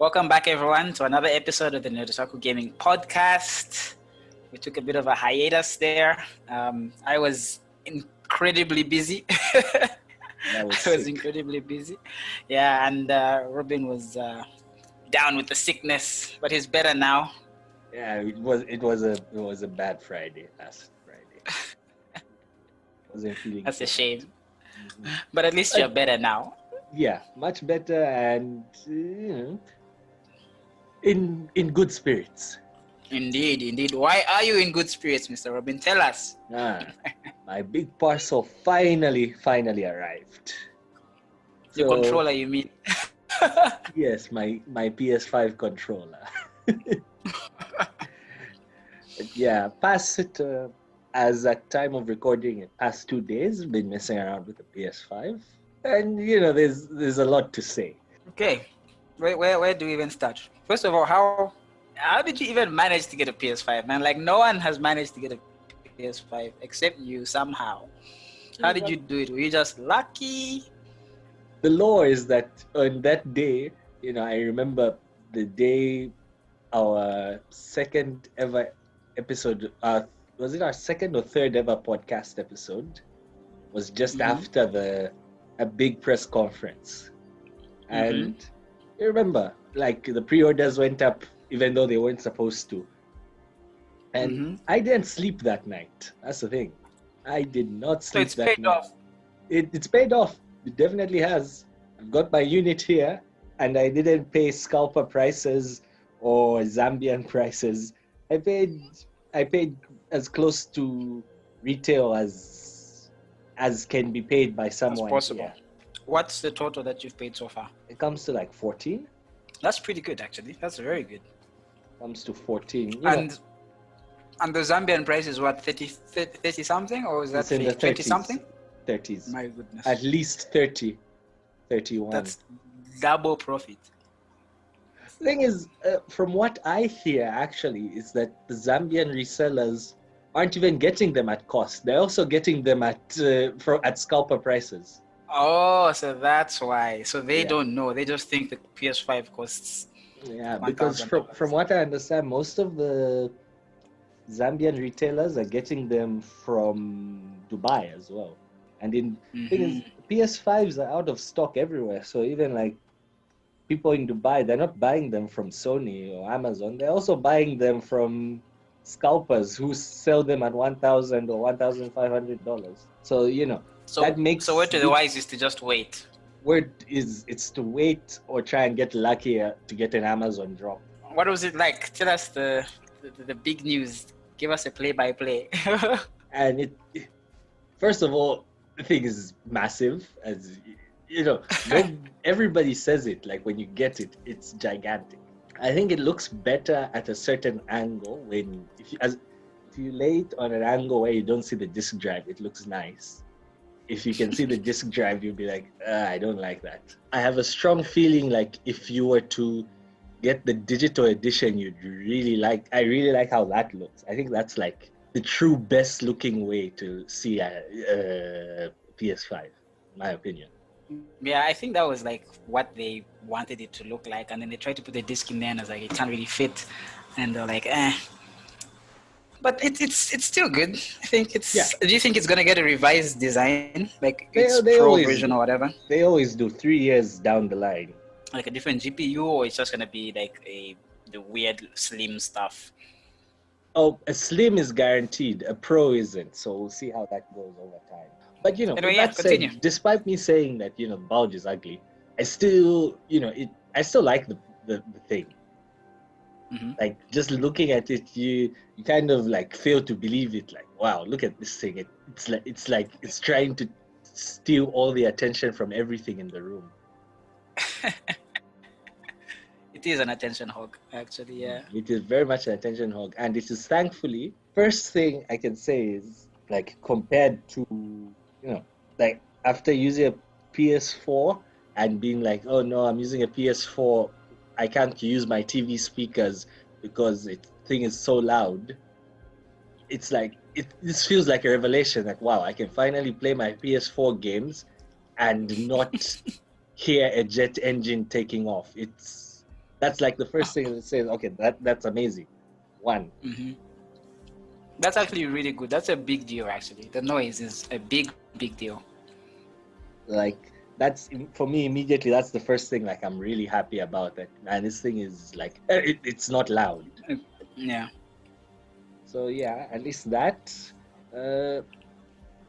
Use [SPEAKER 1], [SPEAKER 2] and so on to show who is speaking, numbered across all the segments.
[SPEAKER 1] Welcome back, everyone, to another episode of the Otaku Gaming Podcast. We took a bit of a hiatus there. I was incredibly busy. I was incredibly busy. Yeah, and Robin was down with the sickness, but he's better now.
[SPEAKER 2] Yeah, it was a bad Friday last Friday. Wasn't feeling.
[SPEAKER 1] That's a shame. Mm-hmm. But at least you're better now.
[SPEAKER 2] Yeah, much better, and in good spirits.
[SPEAKER 1] Indeed. Why are you in good spirits, Mr. Robin? Tell us.
[SPEAKER 2] My big parcel finally arrived.
[SPEAKER 1] The controller, you mean?
[SPEAKER 2] Yes, my PS5 controller. Yeah, past it as at time of recording, past 2 days, been messing around with the PS5, and there's a lot to say.
[SPEAKER 1] Okay, where do we even start? First of all, how did you even manage to get a PS5, man? Like, no one has managed to get a PS5 except you somehow. How did you do it? Were you just lucky?
[SPEAKER 2] The lore is that on that day, I remember the day our second ever episode, was it our second or third ever podcast episode? Was just after a big press conference. And you remember, like, the pre-orders went up even though they weren't supposed to. And I didn't sleep that night. That's the thing. I did not sleep that night. So it's paid off. It's paid off. It definitely has. I've got my unit here, and I didn't pay scalper prices or Zambian prices. I paid as close to retail as can be paid by someone.
[SPEAKER 1] That's possible.
[SPEAKER 2] Here.
[SPEAKER 1] What's the total that you've paid so far?
[SPEAKER 2] It comes to like 14.
[SPEAKER 1] That's pretty good, actually. That's very good.
[SPEAKER 2] Comes to 14.
[SPEAKER 1] And the Zambian price is what, 30 something, or is that 20 something?
[SPEAKER 2] 30s.
[SPEAKER 1] My goodness.
[SPEAKER 2] At least 30, 31.
[SPEAKER 1] That's double profit.
[SPEAKER 2] The thing is, from what I hear, actually, is that the Zambian resellers aren't even getting them at cost. They're also getting them at scalper prices.
[SPEAKER 1] Oh, so that's why. So they don't know. They just think the PS5 costs.
[SPEAKER 2] Yeah, because from what I understand, most of the Zambian retailers are getting them from Dubai as well. And thing is, PS5s are out of stock everywhere. So even like people in Dubai, they're not buying them from Sony or Amazon. They're also buying them from scalpers who sell them at $1,000 or $1,500. So that makes.
[SPEAKER 1] So word to the wise is to just wait.
[SPEAKER 2] Word is it's to wait or try and get lucky to get an Amazon drop.
[SPEAKER 1] What was it like? Tell us the big news. Give us a play-by-play.
[SPEAKER 2] And first of all, the thing is massive. As everybody says it. Like when you get it, it's gigantic. I think it looks better at a certain angle if you lay it on an angle where you don't see the disk drive, it looks nice. If you can see the disk drive, you'll be like, I don't like that. I have a strong feeling like if you were to get the digital edition, I really like how that looks. I think that's like the true best looking way to see a PS5, in my opinion.
[SPEAKER 1] Yeah, I think that was like what they wanted it to look like, and then they tried to put the disc in there and I was like, it can't really fit, and they're like, But it's still good. I think it's. Yeah. Do you think it's gonna get a revised design, like its pro version or whatever?
[SPEAKER 2] They always do 3 years down the line.
[SPEAKER 1] Like a different GPU, or it's just gonna be like the weird slim stuff.
[SPEAKER 2] Oh, a slim is guaranteed. A pro isn't. So we'll see how that goes over time. But
[SPEAKER 1] anyway,
[SPEAKER 2] that said, despite me saying that the bulge is ugly, I still I still like the thing. Like just looking at it, you kind of like fail to believe it. Like, wow, look at this thing. It's like it's trying to steal all the attention from everything in the room.
[SPEAKER 1] It is an attention hog, actually. Yeah,
[SPEAKER 2] it is very much an attention hog, and it is thankfully. First thing I can say is like compared to like after using a PS4 and being like, oh no, I'm using a PS4. I can't use my TV speakers because the thing is so loud. It's like this feels like a revelation. Like, wow, I can finally play my PS4 games and not hear a jet engine taking off. That's like the first thing that says, okay, that's amazing. One.
[SPEAKER 1] Mm-hmm. That's actually really good. That's a big deal, actually. The noise is a big deal.
[SPEAKER 2] Like, that's, for me, immediately, that's the first thing, like, I'm really happy about it. And this thing is, like, it's not loud.
[SPEAKER 1] Yeah.
[SPEAKER 2] So, yeah, at least that.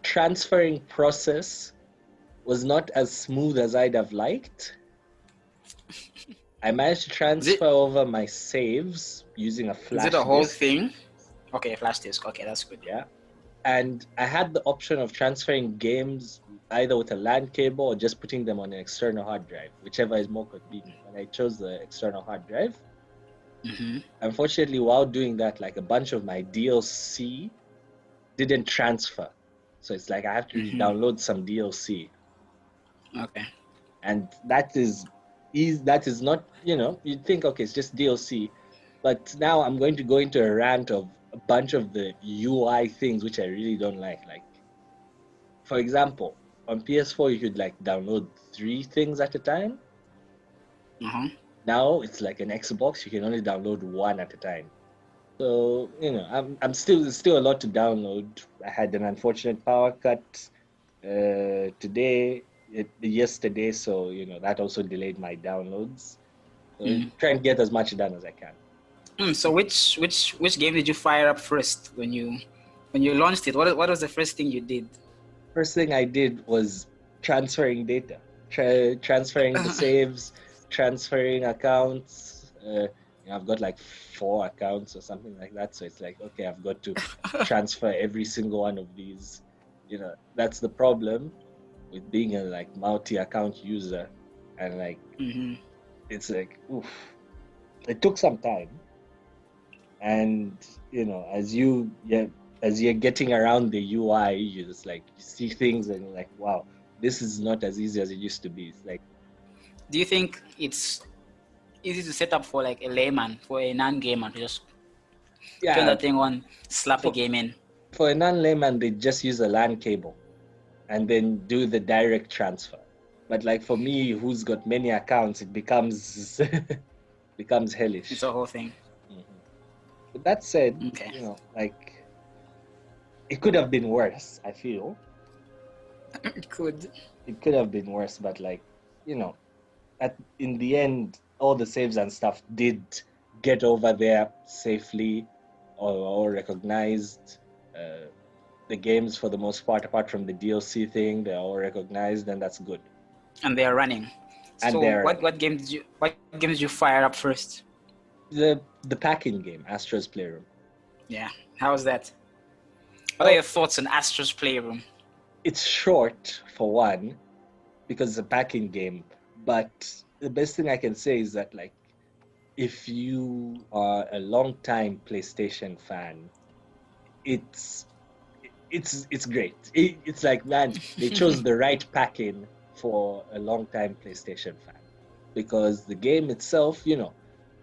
[SPEAKER 2] Transferring process was not as smooth as I'd have liked. I managed to transfer over my saves using a flash disk.
[SPEAKER 1] Is it a whole thing? Okay, flash disk. Okay, that's good.
[SPEAKER 2] Yeah. And I had the option of transferring games either with a LAN cable or just putting them on an external hard drive, whichever is more convenient. And I chose the external hard drive.
[SPEAKER 1] Mm-hmm.
[SPEAKER 2] Unfortunately, while doing that, like a bunch of my DLC didn't transfer. So it's like I have to download some DLC.
[SPEAKER 1] Okay.
[SPEAKER 2] And that is not, you'd think, okay, it's just DLC. But now I'm going to go into a rant of a bunch of the UI things which I really don't like. Like, for example, on PS4 you could like download 3 things at a time.
[SPEAKER 1] Uh-huh.
[SPEAKER 2] Now it's like an Xbox, you can only download 1 at a time. So, I'm still, there's still a lot to download. I had an unfortunate power cut yesterday, so that also delayed my downloads. So try and get as much done as I can.
[SPEAKER 1] So which game did you fire up first when you launched it? What was the first thing you did?
[SPEAKER 2] First thing I did was transferring data, transferring the saves, transferring accounts. I've got like 4 accounts or something like that. So it's like, okay, I've got to transfer every single one of these. That's the problem with being a like multi-account user, and like it's like, oof. It took some time, and as you're getting around the UI, you just like you see things and you're like, wow, this is not as easy as it used to be. It's like,
[SPEAKER 1] do you think it's easy to set up for like a layman, for a non-gamer to just turn that thing on, slap a game in?
[SPEAKER 2] For a non-layman, they just use a LAN cable and then do the direct transfer. But like for me, who's got many accounts, it becomes hellish.
[SPEAKER 1] It's a whole thing.
[SPEAKER 2] But that said,
[SPEAKER 1] okay.
[SPEAKER 2] Like it could have been worse, I feel.
[SPEAKER 1] It could
[SPEAKER 2] have been worse, but like, in the end, all the saves and stuff did get over there safely or recognized. The games, for the most part, apart from the DLC thing, they're all recognized, and that's good.
[SPEAKER 1] And they are running.
[SPEAKER 2] And
[SPEAKER 1] so what game did you fire up first?
[SPEAKER 2] The packing game, Astro's Playroom.
[SPEAKER 1] Yeah. How was that? What are your thoughts on Astro's Playroom?
[SPEAKER 2] It's short, for one, because it's a packing game. But the best thing I can say is that, like, if you are a long-time PlayStation fan, it's great. It's like, man, they chose the right packing for a long-time PlayStation fan, because the game itself,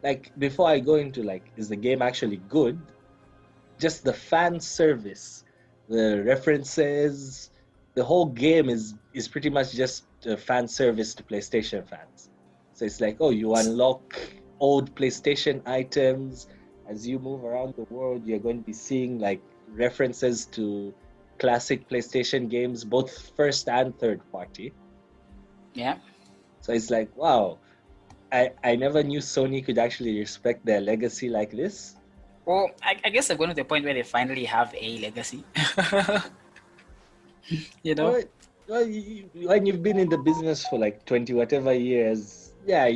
[SPEAKER 2] like, before I go into like, is the game actually good? Just the fan service, the references, the whole game is pretty much just a fan service to PlayStation fans. So it's like, oh, you unlock old PlayStation items. As you move around the world, you're going to be seeing like references to classic PlayStation games, both first and third party.
[SPEAKER 1] Yeah.
[SPEAKER 2] So it's like, wow, I never knew Sony could actually respect their legacy like this.
[SPEAKER 1] Well, I guess they're going to the point where they finally have a legacy.
[SPEAKER 2] Well, when you've been in the business for like 20 whatever years, yeah,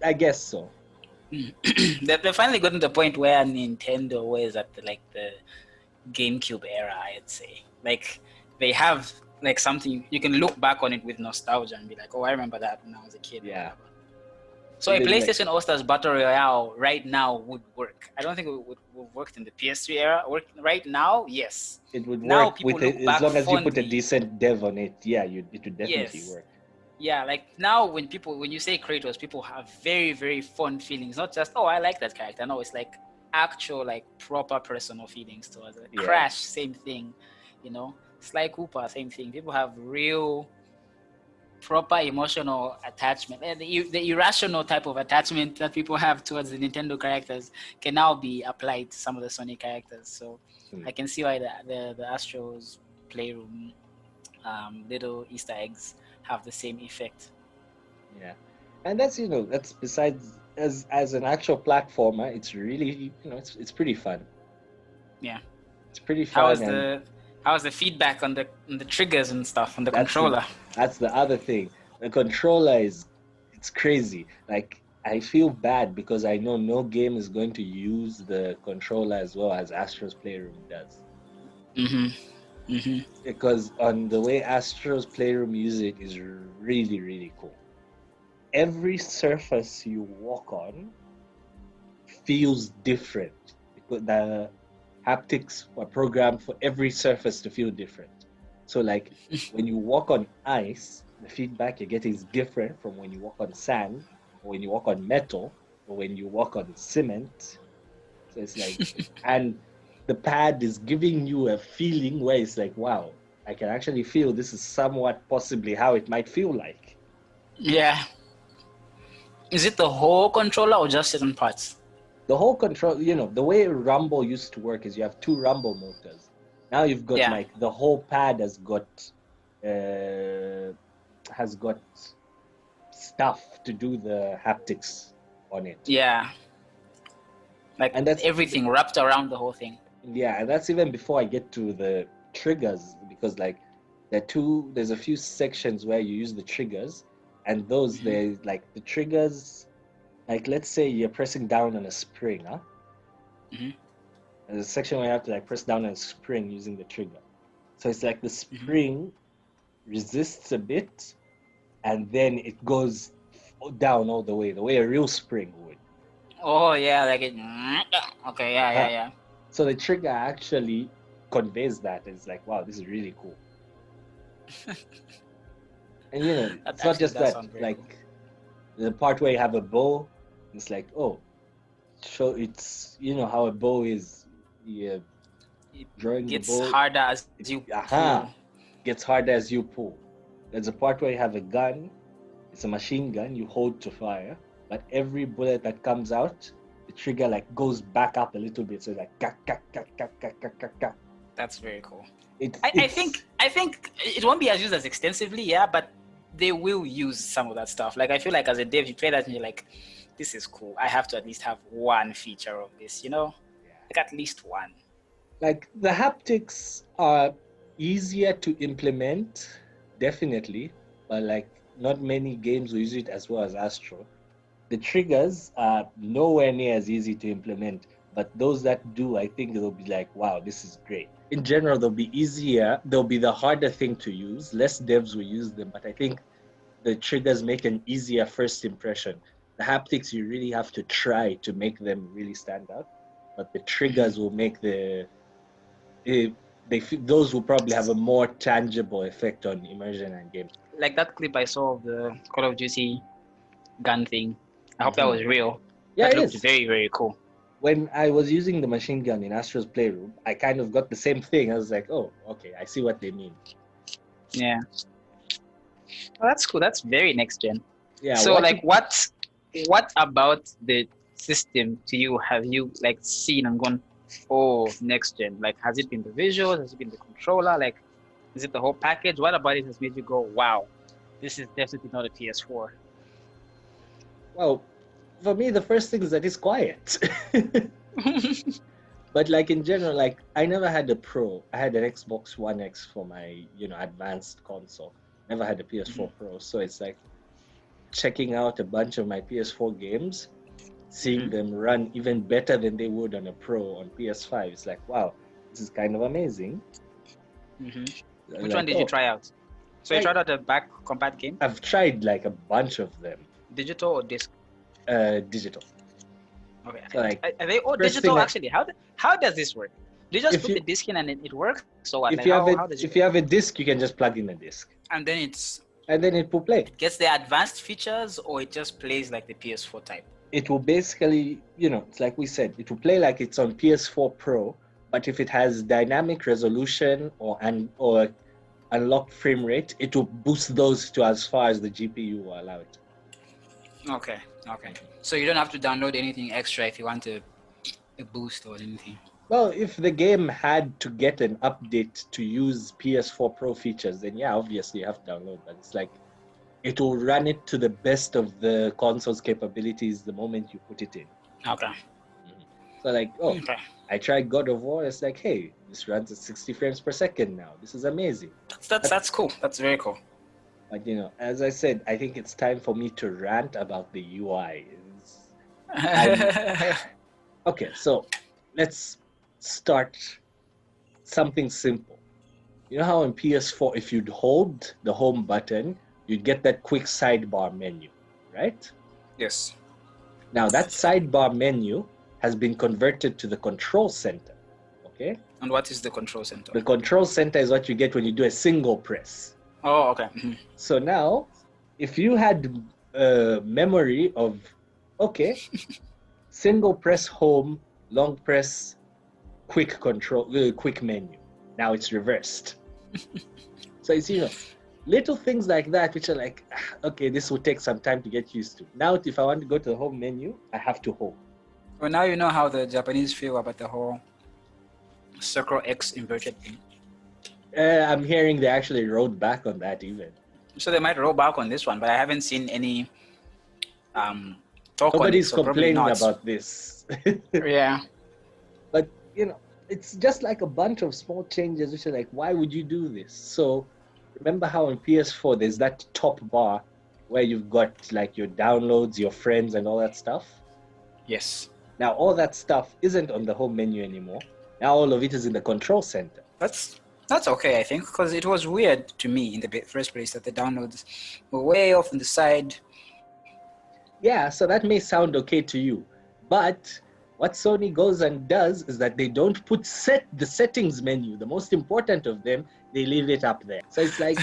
[SPEAKER 2] I guess so.
[SPEAKER 1] They're finally gotten to the point where Nintendo was at the GameCube era, I'd say. Like, they have like something you can look back on it with nostalgia and be like, oh, I remember that when I was a kid.
[SPEAKER 2] Yeah.
[SPEAKER 1] So a PlayStation All-Stars Battle Royale right now would work. I don't think it would work in the PS3 era. Right now, yes.
[SPEAKER 2] It would
[SPEAKER 1] now
[SPEAKER 2] work as long as you put a decent dev on it. Yeah, it would definitely work.
[SPEAKER 1] Yeah, like now when you say Kratos, people have very, very fun feelings. Not just, oh, I like that character. No, it's like actual, like proper personal feelings towards it. Yeah. Crash, same thing. Sly Cooper, same thing. People have real proper emotional attachment, the irrational type of attachment that people have towards the Nintendo characters can now be applied to some of the Sony characters. So I can see why the Astro's Playroom little Easter eggs have the same effect.
[SPEAKER 2] Yeah, and that's that's besides as an actual platformer, it's really it's pretty fun.
[SPEAKER 1] Yeah,
[SPEAKER 2] it's pretty fun.
[SPEAKER 1] How was the feedback on the triggers and stuff on the controller?
[SPEAKER 2] That's the other thing. The controller it's crazy. Like I feel bad because I know no game is going to use the controller as well as Astro's Playroom does. Because on the way Astro's Playroom use it is really, really cool. Every surface you walk on feels different because the haptics are programmed for every surface to feel different. So like when you walk on ice, the feedback you're getting is different from when you walk on sand, or when you walk on metal, or when you walk on cement. So it's like, and the pad is giving you a feeling where it's like, wow, I can actually feel this is somewhat possibly how it might feel like.
[SPEAKER 1] Yeah. Is it the whole controller or just certain parts?
[SPEAKER 2] The whole control, the way Rumble used to work is you have two Rumble motors. Now you've got like the whole pad has got stuff to do the haptics on it.
[SPEAKER 1] Yeah. Like, and that's everything wrapped around the whole thing.
[SPEAKER 2] Yeah, and that's even before I get to the triggers, because like there's a few sections where you use the triggers, and those there's like the triggers, like let's say you're pressing down on a spring, huh? There's a section where you have to like press down on a spring using the trigger. So it's like the spring resists a bit, and then it goes down all the way a real spring would.
[SPEAKER 1] Oh yeah, like it. Okay, yeah.
[SPEAKER 2] So the trigger actually conveys that. It's like, wow, this is really cool. And it's not just that. Like cool. The part where you have a bow, it's like, oh, so it's how a bow is. Yeah, drawing
[SPEAKER 1] gets
[SPEAKER 2] the bow.
[SPEAKER 1] Harder as you pull.
[SPEAKER 2] Gets harder as you pull. There's a part where you have a gun. It's a machine gun you hold to fire, but every bullet that comes out, the trigger like goes back up a little bit, so it's like ka.
[SPEAKER 1] That's very cool. I think it won't be as used as extensively, yeah, but they will use some of that stuff. Like I feel like as a dev, you play that and you're like, this is cool. I have to at least have one feature of this, like at least one.
[SPEAKER 2] Like the haptics are easier to implement, definitely, but like not many games will use it as well as Astro. The triggers are nowhere near as easy to implement, but those that do, I think they'll be like, wow, this is great. In general, they'll be easier. They'll be the harder thing to use. Less devs will use them, but I think the triggers make an easier first impression. The haptics, you really have to try to make them really stand out, but the triggers will make those will probably have a more tangible effect on immersion and game.
[SPEAKER 1] Like that clip I saw of the Call of Duty gun thing. I hope that was real.
[SPEAKER 2] Yeah,
[SPEAKER 1] that looked very, very cool.
[SPEAKER 2] When I was using the machine gun in Astro's Playroom, I kind of got the same thing. I was like, oh, okay, I see what they mean.
[SPEAKER 1] Yeah. Well, that's cool. That's very next gen.
[SPEAKER 2] Yeah.
[SPEAKER 1] So, what about the system to you have you like seen and gone, oh, next gen? Like, has it been the visuals? Has it been the controller? Like, is it the whole package? What about it has made you go, wow, this is definitely not a PS4?
[SPEAKER 2] Well, for me, the first thing is that it's quiet. But like in general, like I never had a Pro. I had an Xbox One X for my, advanced console. Never had a PS4 Pro. So it's like checking out a bunch of my PS4 games, seeing them run even better than they would on a Pro on PS5. It's like, wow, this is kind of amazing.
[SPEAKER 1] Which one did you try out? So you tried out a back compat game?
[SPEAKER 2] I've tried like a bunch of them.
[SPEAKER 1] Digital or disc?
[SPEAKER 2] Digital.
[SPEAKER 1] Okay. So like, are they all digital actually? How does this work? Do you just put the disc in and it works? So what?
[SPEAKER 2] If you have a disc, you can just plug in a disc.
[SPEAKER 1] And then
[SPEAKER 2] it will play.
[SPEAKER 1] It gets the advanced features, or it just plays like the PS4 type?
[SPEAKER 2] It will basically, it's like we said, it will play like it's on PS4 Pro, but if it has dynamic resolution or unlocked frame rate, it will boost those to as far as the GPU will allow it.
[SPEAKER 1] Okay. So you don't have to download anything extra if you want a boost or anything.
[SPEAKER 2] Well, if the game had to get an update to use PS4 Pro features, then yeah, obviously you have to download. But it's like it will run it to the best of the console's capabilities the moment you put it in.
[SPEAKER 1] Okay.
[SPEAKER 2] So like, I tried God of War. It's like, hey, this runs at 60 frames per second now. This is amazing.
[SPEAKER 1] That's cool. That's very cool.
[SPEAKER 2] But as I said, I think it's time for me to rant about the UI. Okay, so let's start something simple. You know how in PS4, if you'd hold the home button, you'd get that quick sidebar menu, right?
[SPEAKER 1] Yes.
[SPEAKER 2] Now that sidebar menu has been converted to the control center, okay?
[SPEAKER 1] And what is the control center?
[SPEAKER 2] The control center is what you get when you do a single press.
[SPEAKER 1] Oh, okay. Mm-hmm.
[SPEAKER 2] So now, if you had a memory of, okay, single press home, long press, quick menu. Now it's reversed. So it's, little things like that, which are like, okay, this will take some time to get used to. Now, if I want to go to the home menu, I have to hold.
[SPEAKER 1] Well, now you know how the Japanese feel about the whole circle X inverted thing.
[SPEAKER 2] I'm hearing they actually rolled back on that even.
[SPEAKER 1] So they might roll back on this one, but I haven't seen any talk
[SPEAKER 2] Nobody's
[SPEAKER 1] on it, so
[SPEAKER 2] complaining about this.
[SPEAKER 1] Yeah.
[SPEAKER 2] But, it's just like a bunch of small changes which are like, why would you do this? So remember how in PS4 there's that top bar where you've got like your downloads, your friends and all that stuff?
[SPEAKER 1] Yes.
[SPEAKER 2] Now all that stuff isn't on the home menu anymore. Now all of it is in the control center.
[SPEAKER 1] That's okay, I think, because it was weird to me in the first place that the downloads were way off on the side.
[SPEAKER 2] Yeah, so that may sound okay to you, but what Sony goes and does is that they don't put the settings menu, the most important of them, they leave it up there. So it's like,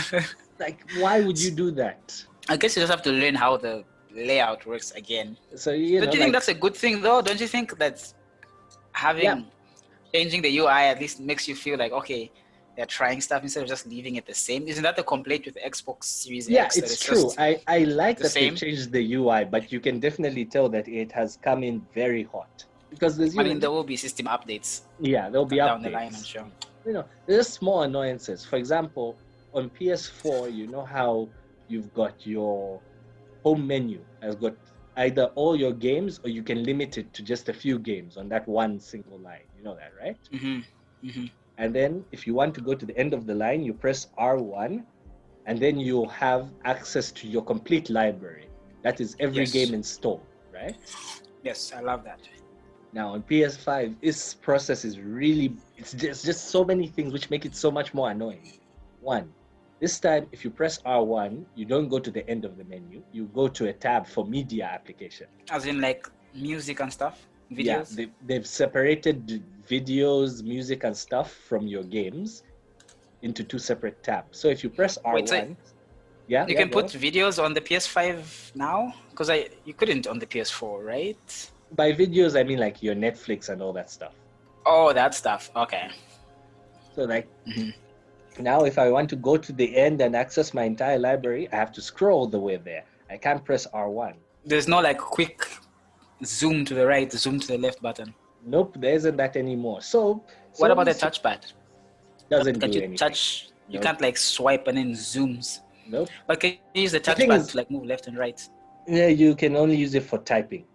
[SPEAKER 2] why would you do that?
[SPEAKER 1] I guess you just have to learn how the layout works again.
[SPEAKER 2] So
[SPEAKER 1] Don't you think that's a good thing, though? Don't you think that changing the UI at least makes you feel like, okay, they're trying stuff instead of just leaving it the same? Isn't that the complaint with the Xbox Series X?
[SPEAKER 2] Yeah, it's true. I like that
[SPEAKER 1] same?
[SPEAKER 2] they changed the UI, but you can definitely tell that it has come in very hot. Because
[SPEAKER 1] there will be system updates.
[SPEAKER 2] Yeah, there'll be
[SPEAKER 1] down
[SPEAKER 2] updates.
[SPEAKER 1] the line, I'm sure.
[SPEAKER 2] There's small annoyances. For example, on PS4, you know how you've got your home menu has got either all your games or you can limit it to just a few games on that one single line. You know that, right?
[SPEAKER 1] Mm-hmm. Mm-hmm.
[SPEAKER 2] And then if you want to go to the end of the line, you press R1 and then you'll have access to your complete library. That is every game installed, right?
[SPEAKER 1] Yes, I love that.
[SPEAKER 2] Now on PS5, this process is it's just so many things which make it so much more annoying. One, this time if you press R1, you don't go to the end of the menu, you go to a tab for media application.
[SPEAKER 1] As in like music and stuff? Videos?
[SPEAKER 2] Yeah, they've separated videos, music and stuff from your games into two separate tabs. So if you press R1,
[SPEAKER 1] Wait, you can put videos on the PS5 now? Because you couldn't on the PS4, right?
[SPEAKER 2] By videos, I mean like your Netflix and all that stuff.
[SPEAKER 1] Oh, that stuff. Okay.
[SPEAKER 2] So now if I want to go to the end and access my entire library, I have to scroll the way there. I can't press R1.
[SPEAKER 1] There's no like quick zoom to the right, zoom to the left button.
[SPEAKER 2] Nope, there isn't that anymore. So
[SPEAKER 1] what about the touchpad?
[SPEAKER 2] Doesn't do anything.
[SPEAKER 1] You can't like swipe and then zooms.
[SPEAKER 2] Nope.
[SPEAKER 1] But can you use the touchpad to like move left and right?
[SPEAKER 2] Yeah, you can only use it for typing.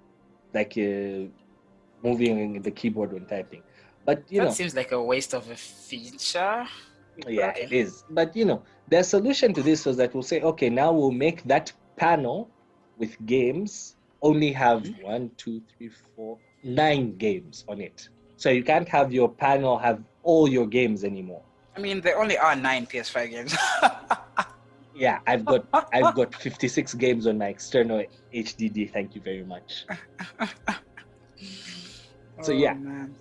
[SPEAKER 2] Like moving the keyboard when typing. But
[SPEAKER 1] that seems like a waste of a feature.
[SPEAKER 2] Yeah, it is. But their solution to this was that we'll say, okay, now we'll make that panel with games only have 9 games on it. So you can't have your panel have all your games anymore.
[SPEAKER 1] I mean, there only are 9 PS5 games.
[SPEAKER 2] Yeah, I've got 56 games on my external HDD. Thank you very much. So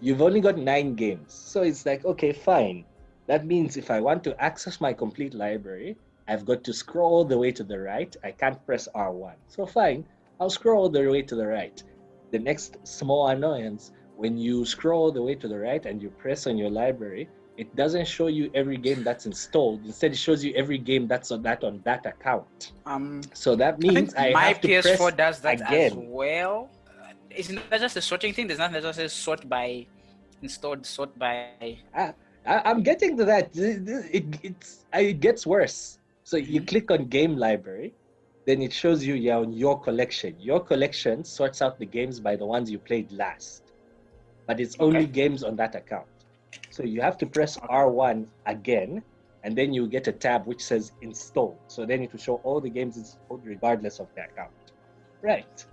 [SPEAKER 2] you've only got 9 games. So it's like, okay, fine. That means if I want to access my complete library, I've got to scroll all the way to the right. I can't press R1. So fine, I'll scroll all the way to the right. The next small annoyance, when you scroll all the way to the right and you press on your library, it doesn't show you every game that's installed. Instead, it shows you every game that's on that account. So that
[SPEAKER 1] I
[SPEAKER 2] means
[SPEAKER 1] think
[SPEAKER 2] I
[SPEAKER 1] my
[SPEAKER 2] have to
[SPEAKER 1] PS4
[SPEAKER 2] press
[SPEAKER 1] does that
[SPEAKER 2] again.
[SPEAKER 1] as well. Isn't that just a sorting thing? There's nothing that just says sort by installed, sort by.
[SPEAKER 2] I'm getting to that. It gets worse. So you click on game library, then it shows you your collection. Your collection sorts out the games by the ones you played last, but it's only games on that account. So you have to press R1 again, and then you get a tab which says install. So then it will show all the games installed regardless of the account. Right.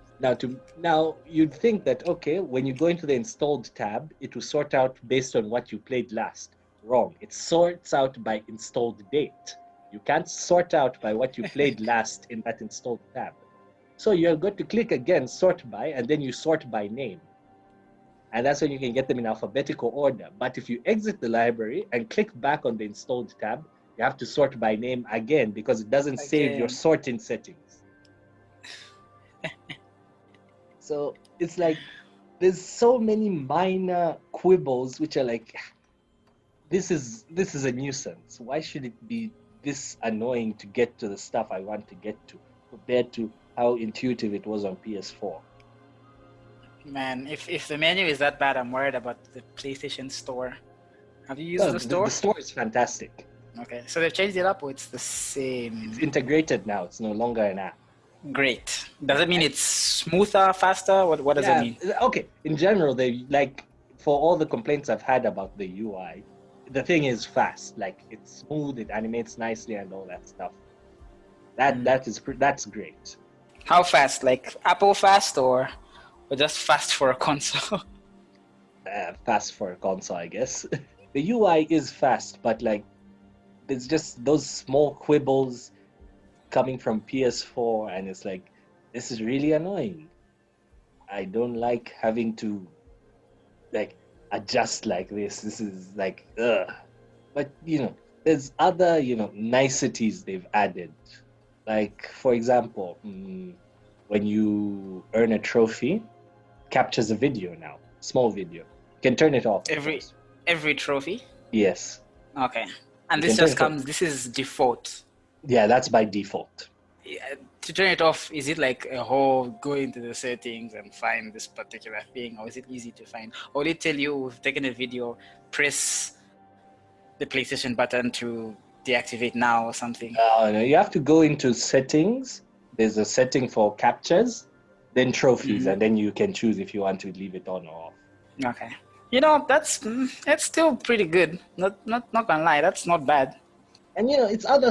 [SPEAKER 2] Now you'd think that, okay, when you go into the installed tab, it will sort out based on what you played last. Wrong. It sorts out by installed date. You can't sort out by what you played last in that installed tab. So you're going to click again, sort by, and then you sort by name. And that's when you can get them in alphabetical order. But if you exit the library and click back on the installed tab, you have to sort by name again because it doesn't save your sorting settings. So it's like there's so many minor quibbles which are like, this is a nuisance. Why should it be this annoying to get to the stuff I want to get to compared to how intuitive it was on PS4?
[SPEAKER 1] Man, if the menu is that bad, I'm worried about the PlayStation Store. Have you used the store?
[SPEAKER 2] The store is fantastic.
[SPEAKER 1] Okay, so they've changed it up, or it's the same?
[SPEAKER 2] It's integrated now. It's no longer an app.
[SPEAKER 1] Great. Does it mean it's smoother, faster? What does it mean?
[SPEAKER 2] Okay. In general, they for all the complaints I've had about the UI, the thing is fast. Like it's smooth, it animates nicely, and all that stuff. That's great.
[SPEAKER 1] How fast? Like Apple fast, or just fast for a console?
[SPEAKER 2] Fast for a console, I guess. The UI is fast, but like there's just those small quibbles coming from PS4, and it's like, this is really annoying. I don't like having to like adjust like this. This is like, ugh. But there's other niceties they've added. Like for example, when you earn a trophy, captures a video now, small video. You can turn it off.
[SPEAKER 1] Every trophy?
[SPEAKER 2] Yes.
[SPEAKER 1] Okay. And this just comes. This is default.
[SPEAKER 2] Yeah, that's by default.
[SPEAKER 1] Yeah, to turn it off, is it like a whole go into the settings and find this particular thing, or is it easy to find? Or will it tell you we've taken a video, press the PlayStation button to deactivate now or something?
[SPEAKER 2] No, you have to go into settings. There's a setting for captures, then trophies, and then you can choose if you want to leave it on or off.
[SPEAKER 1] Okay. That's still pretty good. Not gonna lie, that's not bad.
[SPEAKER 2] And it's other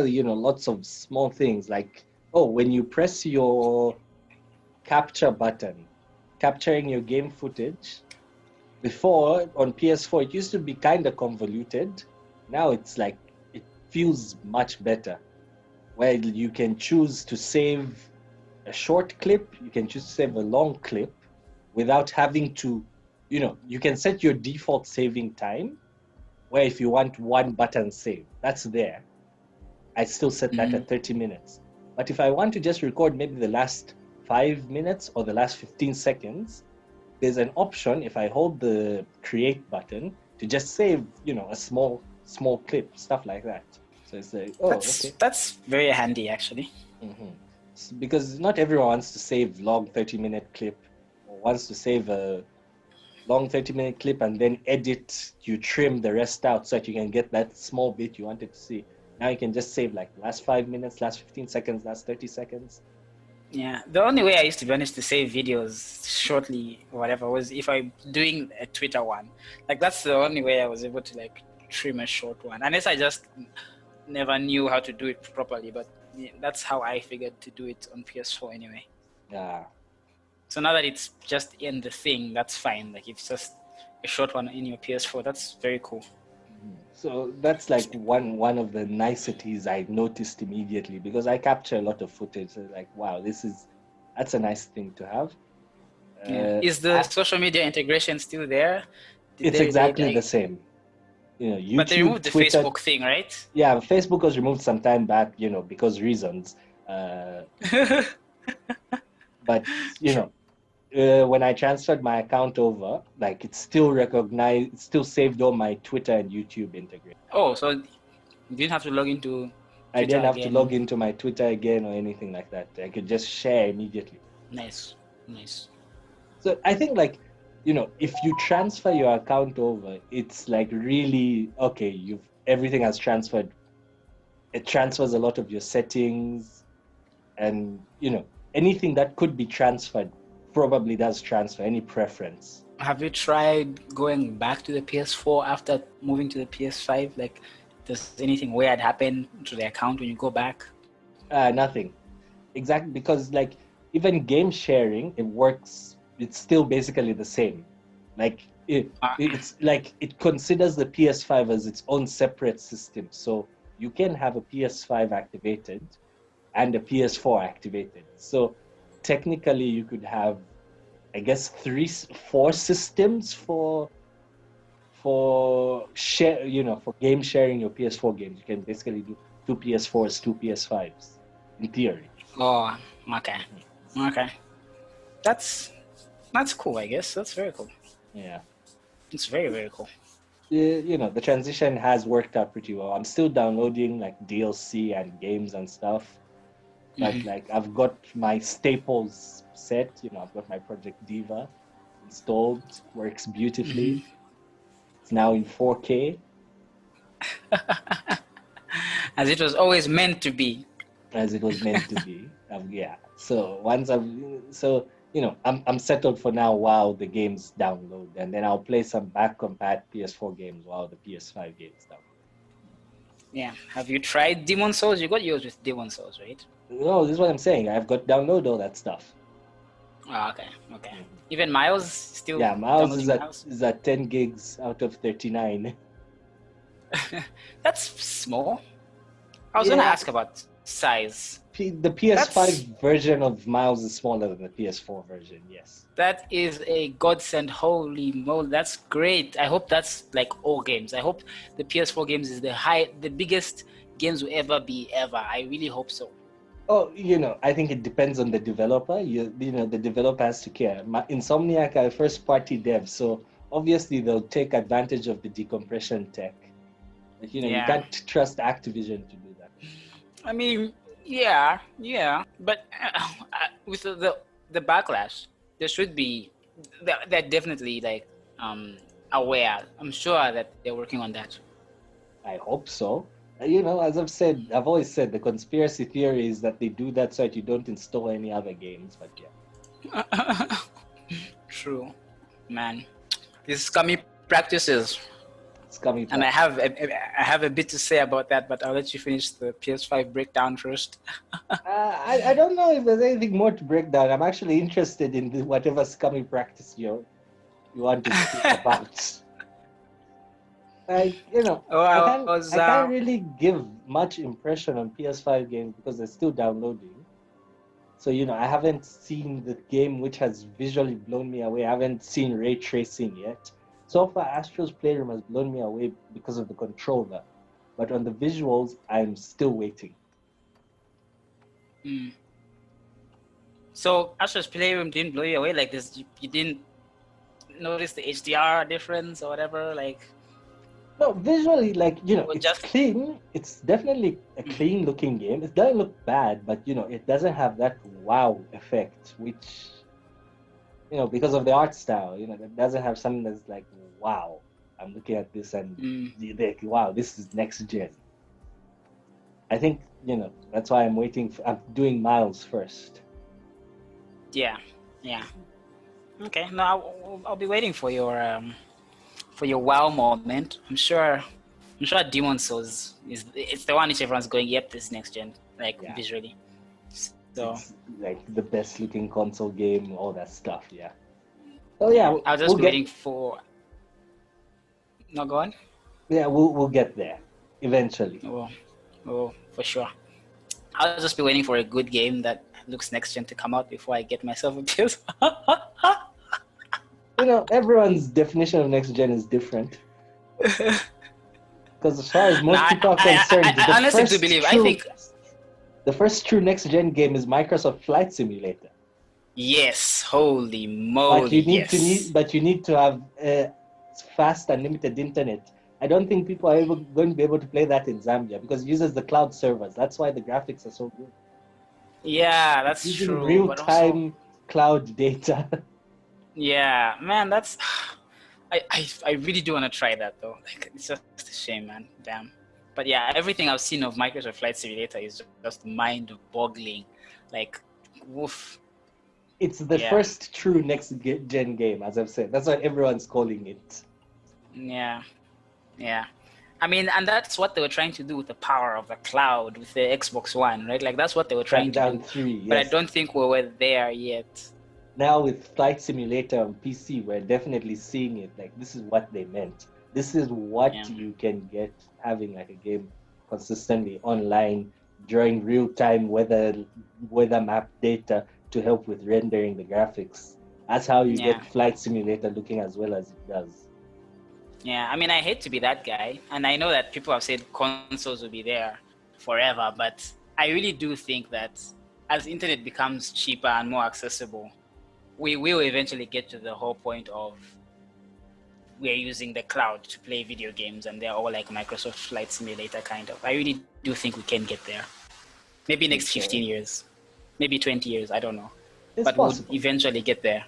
[SPEAKER 2] lots of small things like, when you press your capture button, capturing your game footage. Before on PS4 it used to be kind of convoluted. Now it's like it feels much better, where you can choose to save a short clip, you can choose to save a long clip without having to, you can set your default saving time, where if you want one button save, that's there. I still set that at 30 minutes. But if I want to just record maybe the last 5 minutes or the last 15 seconds, there's an option, if I hold the create button, to just save, a small clip, stuff like that. So it's like,
[SPEAKER 1] that's very handy, actually.
[SPEAKER 2] Because not everyone wants to save long 30-minute clip, or wants to save a long 30-minute clip and then edit, you trim the rest out so that you can get that small bit you wanted to see. Now you can just save like last 5 minutes, last 15 seconds, last 30 seconds.
[SPEAKER 1] Yeah, the only way I used to be honest to save videos shortly or whatever was if I'm doing a Twitter one. Like that's the only way I was able to like trim a short one, unless I just never knew how to do it properly. But yeah, that's how I figured to do it on PS4 anyway.
[SPEAKER 2] Yeah.
[SPEAKER 1] So now that it's just in the thing, that's fine. Like it's just a short one in your PS4. That's very cool.
[SPEAKER 2] So that's like one of the niceties I noticed immediately, because I capture a lot of footage. So like, wow, that's a nice thing to have.
[SPEAKER 1] Is the social media integration still there?
[SPEAKER 2] It's exactly the same. YouTube,
[SPEAKER 1] but they removed the
[SPEAKER 2] Twitter,
[SPEAKER 1] Facebook thing, right?
[SPEAKER 2] Yeah, Facebook was removed some time back, because reasons. But when I transferred my account over, like it's still recognized, it's still saved on my Twitter and YouTube integrated.
[SPEAKER 1] Oh, so you didn't have to log into Twitter
[SPEAKER 2] I didn't have
[SPEAKER 1] again.
[SPEAKER 2] to log into my Twitter again or anything like that. I could just share immediately.
[SPEAKER 1] Nice.
[SPEAKER 2] So I think like, if you transfer your account over, it's like really, okay, everything has transferred. It transfers a lot of your settings and, anything that could be transferred probably does transfer, any preference.
[SPEAKER 1] Have you tried going back to the PS4 after moving to the PS5? Like, does anything weird happen to the account when you go back?
[SPEAKER 2] Nothing. Exactly, because like even game sharing, it works. It's still basically the same. Like it's like it considers the PS5 as its own separate system. So you can have a PS5 activated and a PS4 activated. So technically, you could have, I guess, 4 systems for share. For game sharing your PS4 games, you can basically do 2 PS4s, 2 PS5s, in theory.
[SPEAKER 1] Oh, okay. That's cool, I guess. That's very cool.
[SPEAKER 2] Yeah.
[SPEAKER 1] It's very, very cool.
[SPEAKER 2] The transition has worked out pretty well. I'm still downloading like DLC and games and stuff. But like I've got my staples set, I've got my Project Diva installed, works beautifully. It's now in 4K.
[SPEAKER 1] As it was always meant to be.
[SPEAKER 2] As it was meant to be. Yeah. So I'm settled for now while the games download, and then I'll play some back compat PS4 games while the PS5 games download.
[SPEAKER 1] Yeah. Have you tried Demon Souls? You got yours with Demon Souls, right?
[SPEAKER 2] No, this is what I'm saying. I've got download all that stuff.
[SPEAKER 1] Oh, okay. Even Miles still.
[SPEAKER 2] Yeah, Miles is at 10 gigs out of 39.
[SPEAKER 1] That's small. I was gonna ask about size.
[SPEAKER 2] The PS5 version of Miles is smaller than the PS4 version. Yes.
[SPEAKER 1] That is a godsend. Holy moly, that's great. I hope that's like all games. I hope the PS4 games is the biggest games will ever be ever. I really hope so.
[SPEAKER 2] Oh, I think it depends on the developer. The developer has to care. Insomniac are first-party devs, so obviously they'll take advantage of the decompression tech. You can't trust Activision to do that.
[SPEAKER 1] I mean, yeah, but with the backlash, there should be. They're definitely like aware. I'm sure that they're working on that.
[SPEAKER 2] I hope so. As I've always said, the conspiracy theory is that they do that so that you don't install any other games. But yeah,
[SPEAKER 1] true, man. These scummy practices. And I have a bit to say about that, but I'll let you finish the PS5 breakdown first.
[SPEAKER 2] I don't know if there's anything more to break down. I'm actually interested in whatever scummy practice you want to speak about. I can't really give much impression on PS5 games because they're still downloading. So, I haven't seen the game which has visually blown me away. I haven't seen ray tracing yet. So far, Astro's Playroom has blown me away because of the controller. But on the visuals, I'm still waiting.
[SPEAKER 1] So, Astro's Playroom didn't blow you away like this? You didn't notice the HDR difference or whatever? Like...
[SPEAKER 2] No, visually, it's clean. It's definitely a clean-looking game. It doesn't look bad, but, it doesn't have that wow effect, which... because of the art style, it doesn't have something that's like, wow, I'm looking at this and wow, this is next gen. I think, that's why I'm waiting. I'm doing Miles first.
[SPEAKER 1] Yeah. Okay, now I'll be waiting for your wow moment. I'm sure Demon Souls it's the one which everyone's going, yep, this is next gen, visually. So
[SPEAKER 2] it's like the best looking console game, all that stuff, yeah. Oh yeah,
[SPEAKER 1] I'll just be waiting for. No, go on.
[SPEAKER 2] Yeah, we'll get there eventually.
[SPEAKER 1] Oh, for sure. I'll just be waiting for a good game that looks next gen to come out before I get myself a PS.
[SPEAKER 2] Everyone's definition of next gen is different. Because as far as most people are concerned,
[SPEAKER 1] I honestly do believe. I think
[SPEAKER 2] the first true next-gen game is Microsoft Flight Simulator.
[SPEAKER 1] Yes, holy
[SPEAKER 2] But
[SPEAKER 1] moly,
[SPEAKER 2] you need to
[SPEAKER 1] yes.
[SPEAKER 2] have fast unlimited internet. I don't think people are going to be able to play that in Zambia because it uses the cloud servers. That's why the graphics are so good.
[SPEAKER 1] Yeah, that's
[SPEAKER 2] Using
[SPEAKER 1] true.
[SPEAKER 2] real
[SPEAKER 1] But also,
[SPEAKER 2] time cloud data.
[SPEAKER 1] yeah, man, that's I really do want to try that though. Like, it's just a shame, man. Damn. But yeah, everything I've seen of Microsoft Flight Simulator is just mind-boggling. Like, woof.
[SPEAKER 2] It's the
[SPEAKER 1] Yeah,
[SPEAKER 2] first true next gen game, as I've said. That's what everyone's calling it.
[SPEAKER 1] yeah, yeah. I mean, and that's what they were trying to do with the power of the cloud with the Xbox One, right? Like, that's what they were trying to
[SPEAKER 2] Crackdown
[SPEAKER 1] do.
[SPEAKER 2] 3,
[SPEAKER 1] But I
[SPEAKER 2] yes.
[SPEAKER 1] don't think we were there yet.
[SPEAKER 2] Now with Flight Simulator on PC, we're definitely seeing it. Like, this is what they meant. This is what
[SPEAKER 1] Yeah,
[SPEAKER 2] you can get having like a game consistently online during real-time weather map data to help with rendering the graphics. That's how you
[SPEAKER 1] yeah.
[SPEAKER 2] get Flight Simulator looking as well as it does.
[SPEAKER 1] Yeah, I mean, I hate to be that guy, and I know that people have said consoles will be there forever, but I really do think that as internet becomes cheaper and more accessible, we will eventually get to the whole point of we're using the cloud to play video games, and they're all like Microsoft Flight Simulator kind of. I really do think we can get there. Maybe
[SPEAKER 2] Think
[SPEAKER 1] next
[SPEAKER 2] so.
[SPEAKER 1] 15 years, maybe 20 years, I don't know,
[SPEAKER 2] It's
[SPEAKER 1] but we'll
[SPEAKER 2] possible.
[SPEAKER 1] eventually get there.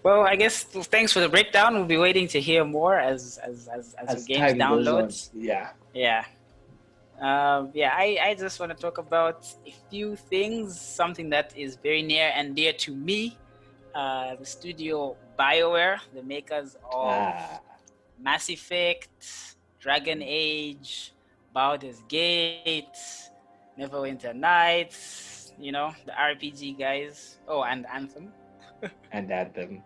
[SPEAKER 1] Well, I guess thanks for the breakdown. We'll be waiting to hear more as your
[SPEAKER 2] As
[SPEAKER 1] games
[SPEAKER 2] time goes on.
[SPEAKER 1] downloads.
[SPEAKER 2] Yeah.
[SPEAKER 1] Yeah. Yeah, I just want to talk about a few things, something that is very near and dear to me. The studio Bioware, the makers of
[SPEAKER 2] Ah.
[SPEAKER 1] Mass Effect, Dragon Age, Baldur's Gate, Neverwinter Nights, you know, the RPG guys. Oh, and Anthem.
[SPEAKER 2] And Anthem.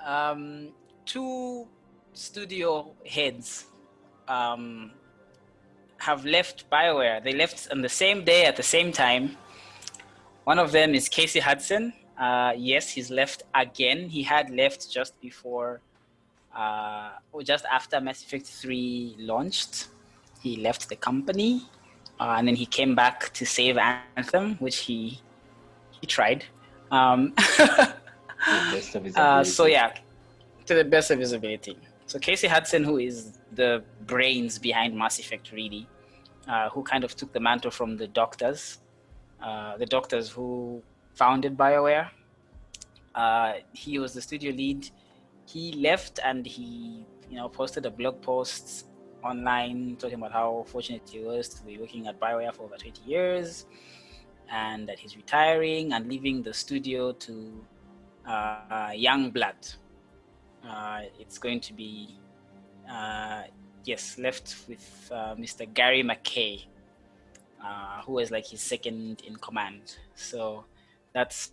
[SPEAKER 2] Anthem.
[SPEAKER 1] Two studio heads have left Bioware. They left on the same day at the same time. One of them is Casey Hudson. Yes, he's left again. He had left just before, or just after Mass Effect 3 launched. He left the company, and then he came back to save Anthem, which he tried.
[SPEAKER 2] To the best of his ability.
[SPEAKER 1] So yeah, to the best of his ability. So Casey Hudson, who is the brains behind Mass Effect, really, who kind of took the mantle from the doctors who founded BioWare. He was the studio lead. He left and he, posted a blog post online talking about how fortunate he was to be working at BioWare for over 20 years, and that he's retiring and leaving the studio to young blood. It's going to be left with Mr. Gary McKay, who was like his second in command. So that's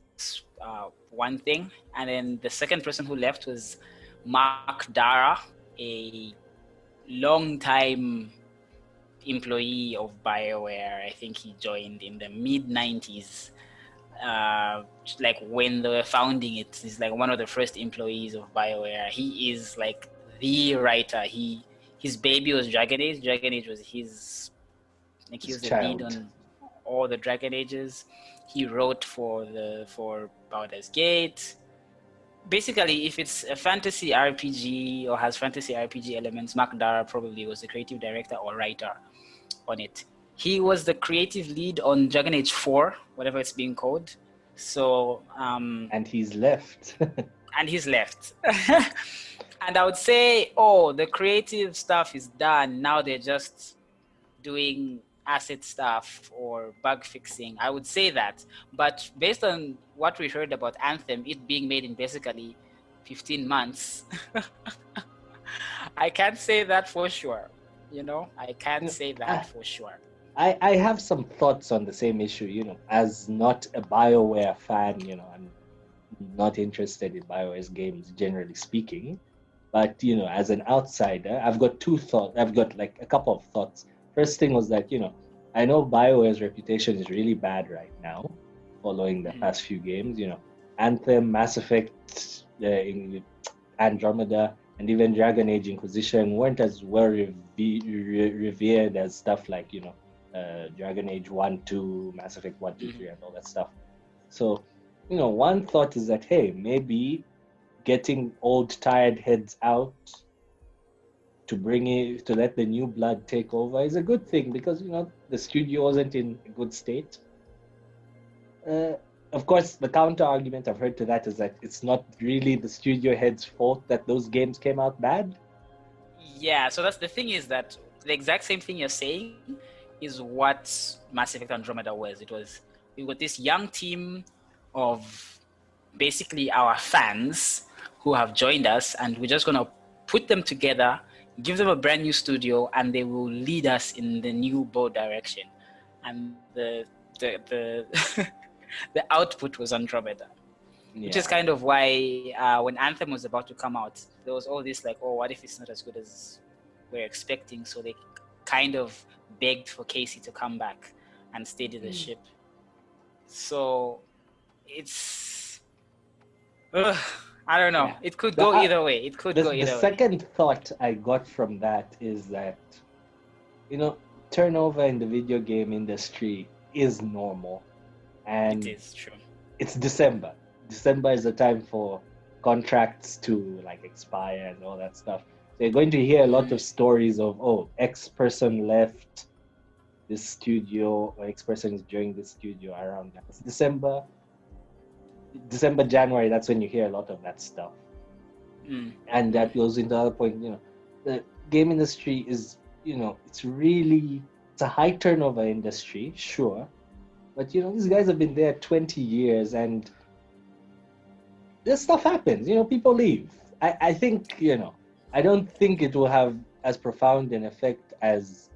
[SPEAKER 1] one thing. And then the second person who left was Mark Dara, a long-time employee of BioWare. I think he joined in the mid-90s. Like when they were founding it. He's like one of the first employees of BioWare. He is like the writer. His baby was Dragon Age. Dragon Age was he was the lead on all the Dragon Ages. He wrote for Baldur's Gate. Basically, if it's a fantasy RPG or has fantasy RPG elements, Mark Dara probably was the creative director or writer on it. He was the creative lead on Dragon Age 4, whatever it's being called. So
[SPEAKER 2] and he's left.
[SPEAKER 1] And I would say, the creative stuff is done. Now they're just doing asset stuff or bug fixing. I would say that. But based on what we heard about Anthem, it being made in basically 15 months, I can't say that for sure. I can't say that for sure.
[SPEAKER 2] I have some thoughts on the same issue, as not a BioWare fan, I'm not interested in BioWare's games, generally speaking. But, as an outsider, I've got like a couple of thoughts. First thing was that, I know BioWare's reputation is really bad right now, following the past few games, Anthem, Mass Effect, Andromeda, and even Dragon Age Inquisition weren't as well revered as stuff like, Dragon Age 1, 2, Mass Effect 1, 2, 3, and all that stuff. So, one thought is that, hey, maybe getting old, tired heads out to let the new blood take over is a good thing because, the studio wasn't in a good state. Of course, the counter argument I've heard to that is that it's not really the studio head's fault that those games came out bad.
[SPEAKER 1] Yeah, so that's the thing, is that the exact same thing you're saying is what Mass Effect Andromeda was. We got this young team of basically our fans who have joined us, and we're just gonna put them together, give them a brand new studio, and they will lead us in the new bold direction. And the the output was Andromeda. Yeah. Which is kind of why when Anthem was about to come out, there was all this like, oh, what if it's not as good as we're expecting? So they kind of begged for Casey to come back and steady the ship. So it's, I don't know. Yeah. It could go either way. It could go either way.
[SPEAKER 2] The second thought I got from that is that, turnover in the video game industry is normal. And
[SPEAKER 1] it is true.
[SPEAKER 2] It's December. December is the time for contracts to expire and all that stuff. So you're going to hear a lot of stories of, X person left this studio, or X person is joining this studio around that. It's December, January, that's when you hear a lot of that stuff. And that goes into the other point, the game industry is, it's a high turnover industry, sure. But, these guys have been there 20 years and this stuff happens, people leave. I think, I don't think it will have as profound an effect as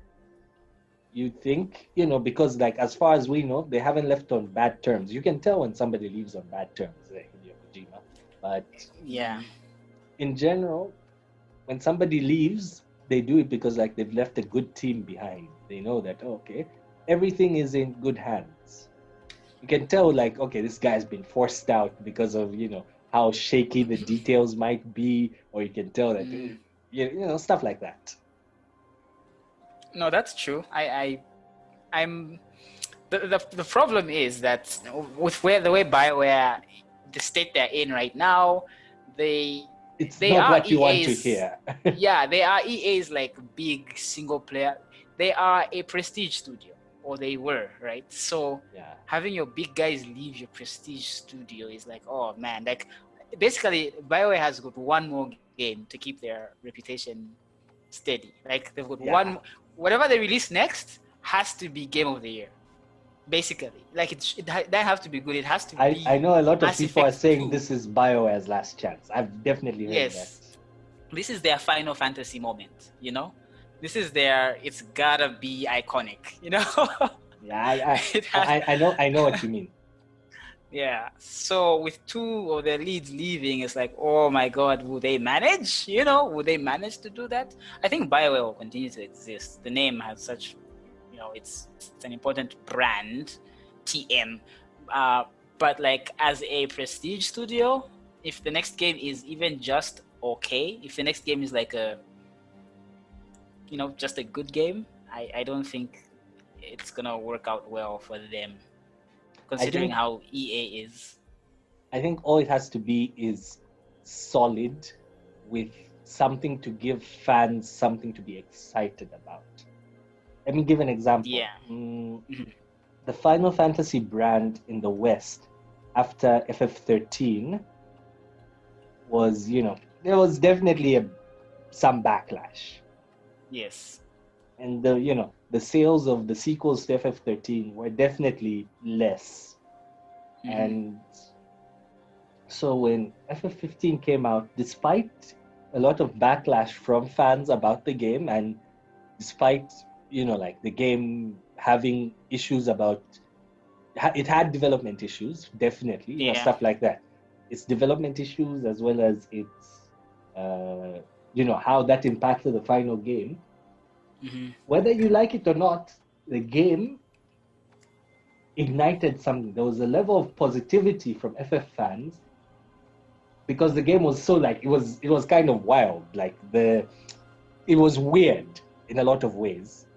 [SPEAKER 2] you think, because as far as we know, they haven't left on bad terms. You can tell when somebody leaves on bad terms, Hideo Kojima. But
[SPEAKER 1] yeah,
[SPEAKER 2] in general, when somebody leaves, they do it because they've left a good team behind. They know that, okay, everything is in good hands. You can tell this guy's been forced out because of, how shaky the details might be, or you can tell that, stuff like that.
[SPEAKER 1] No, that's true. I'm the problem is that with the way Bioware, the state they're in right now, they
[SPEAKER 2] not
[SPEAKER 1] are
[SPEAKER 2] what you
[SPEAKER 1] EA's,
[SPEAKER 2] want to hear.
[SPEAKER 1] Yeah, they are EA's big single player. They are a prestige studio, or they were, right? So having your big guys leave your prestige studio is oh man, basically Bioware has got one more game to keep their reputation steady. They've got one, whatever they release next has to be game of the year. Basically, that have to be good. It has to be.
[SPEAKER 2] I know a lot of people are saying this is BioWare's last chance. I've definitely heard that.
[SPEAKER 1] This is their Final Fantasy moment, This is it's gotta be iconic,
[SPEAKER 2] Yeah, I know what you mean.
[SPEAKER 1] Yeah. So with two of their leads leaving, it's oh my God, will they manage? Will they manage to do that? I think BioWare will continue to exist. The name has such, it's an important brand, TM. But as a prestige studio, if the next game is even just okay, if the next game is just a good game, I don't think it's gonna work out well for them, considering how EA is.
[SPEAKER 2] I think all it has to be is solid, with something to give fans something to be excited about. Let me give an example. The Final Fantasy brand in the West after FF13 was, there was definitely some backlash.
[SPEAKER 1] Yes.
[SPEAKER 2] And the sales of the sequels to FF13 were definitely less. And so when FF15 came out, despite a lot of backlash from fans about the game, and despite the game having issues it had development issues, definitely, stuff like that. Its development issues, as well as its how that impacted the final game. Whether you like it or not, the game ignited something. There was a level of positivity from FF fans because the game was so it was kind of wild. It was weird in a lot of ways.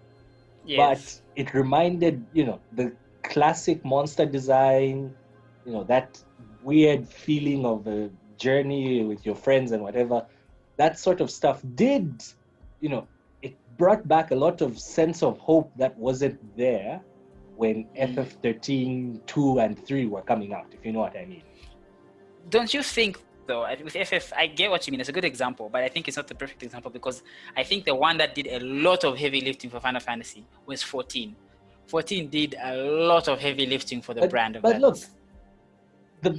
[SPEAKER 1] Yes.
[SPEAKER 2] But it reminded, the classic monster design, that weird feeling of a journey with your friends and whatever, that sort of stuff did, it brought back a lot of sense of hope that wasn't there when FF13, 2, and 3 were coming out, if you know what I mean.
[SPEAKER 1] Don't you think, though, with FF, I get what you mean. It's a good example, but I think it's not the perfect example because I think the one that did a lot of heavy lifting for Final Fantasy was 14. 14 did a lot of heavy lifting for the brand of
[SPEAKER 2] but
[SPEAKER 1] that.
[SPEAKER 2] Look, the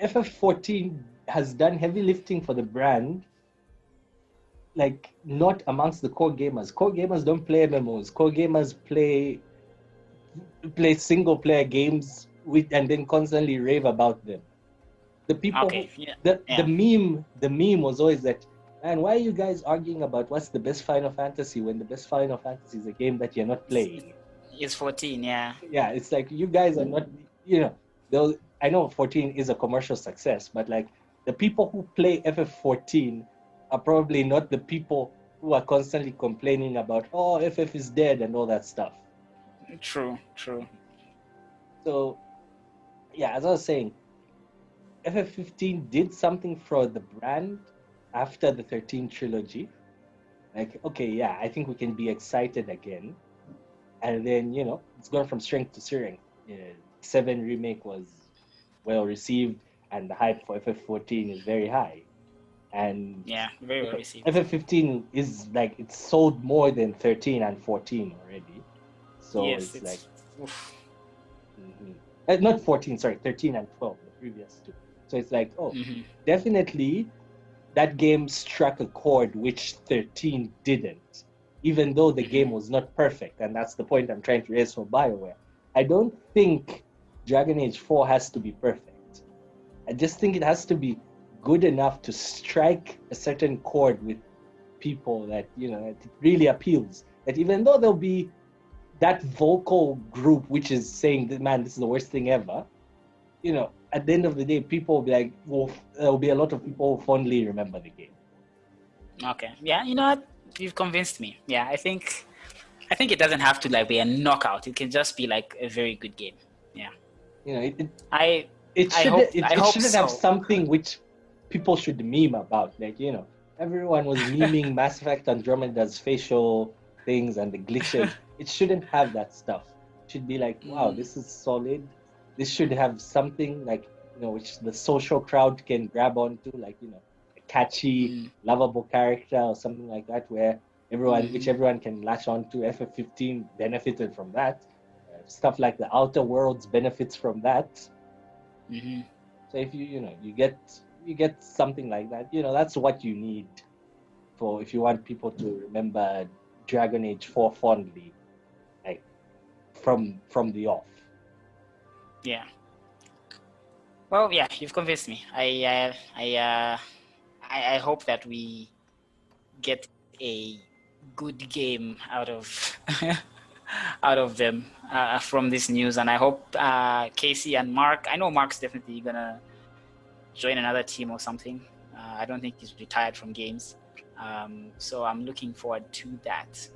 [SPEAKER 2] FF14 has done heavy lifting for the brand, like not amongst the core gamers. Core gamers don't play MMOs. Core gamers play single player games and then constantly rave about them. The people the meme was always that, man, why are you guys arguing about what's the best Final Fantasy when the best Final Fantasy is a game that you're not playing?
[SPEAKER 1] It's 14, yeah.
[SPEAKER 2] Yeah, it's like you guys are not, I know 14 is a commercial success, but like the people who play FF14 are probably not the people who are constantly complaining about, oh, FF is dead and all that stuff.
[SPEAKER 1] True.
[SPEAKER 2] So, yeah, as I was saying, FF15 did something for the brand after the 13 trilogy. Like, okay, yeah, I think we can be excited again. And then, it's gone from strength to strength. 7 remake was well received, and the hype for FF14 is very high. And
[SPEAKER 1] yeah, very well received.
[SPEAKER 2] FF15 is like, it's sold more than 13 and 14 already. So
[SPEAKER 1] yes,
[SPEAKER 2] it's like, not 14, sorry, 13 and 12, the previous two. So it's like, definitely that game struck a chord which 13 didn't, even though the game was not perfect. And that's the point I'm trying to raise for Bioware. I don't think Dragon Age 4 has to be perfect. I just think it has to be good enough to strike a certain chord with people that, that it really appeals. That even though there'll be that vocal group which is saying that, man, this is the worst thing ever, at the end of the day, people will be like, there'll be a lot of people who fondly remember the game.
[SPEAKER 1] Okay. Yeah, you know what? You've convinced me. Yeah, I think it doesn't have to like be a knockout. It can just be like a very good game. Yeah.
[SPEAKER 2] It shouldn't have something which people should meme about. Like, everyone was memeing Mass Effect Andromeda's facial things and the glitches. It shouldn't have that stuff. It should be like, wow, this is solid. This should have something like, which the social crowd can grab onto, like, a catchy, lovable character or something like that, where everyone can latch onto. FF15 benefited from that. Stuff like the Outer Worlds benefits from that. So if you get something like that, that's what you need for if you want people to remember Dragon Age 4 fondly, like from the off.
[SPEAKER 1] Yeah. Well, yeah, you've convinced me. I hope that we get a good game out of them from this news, and I hope Casey and Mark. I know Mark's definitely gonna join another team or something. I don't think he's retired from games, so I'm looking forward to that.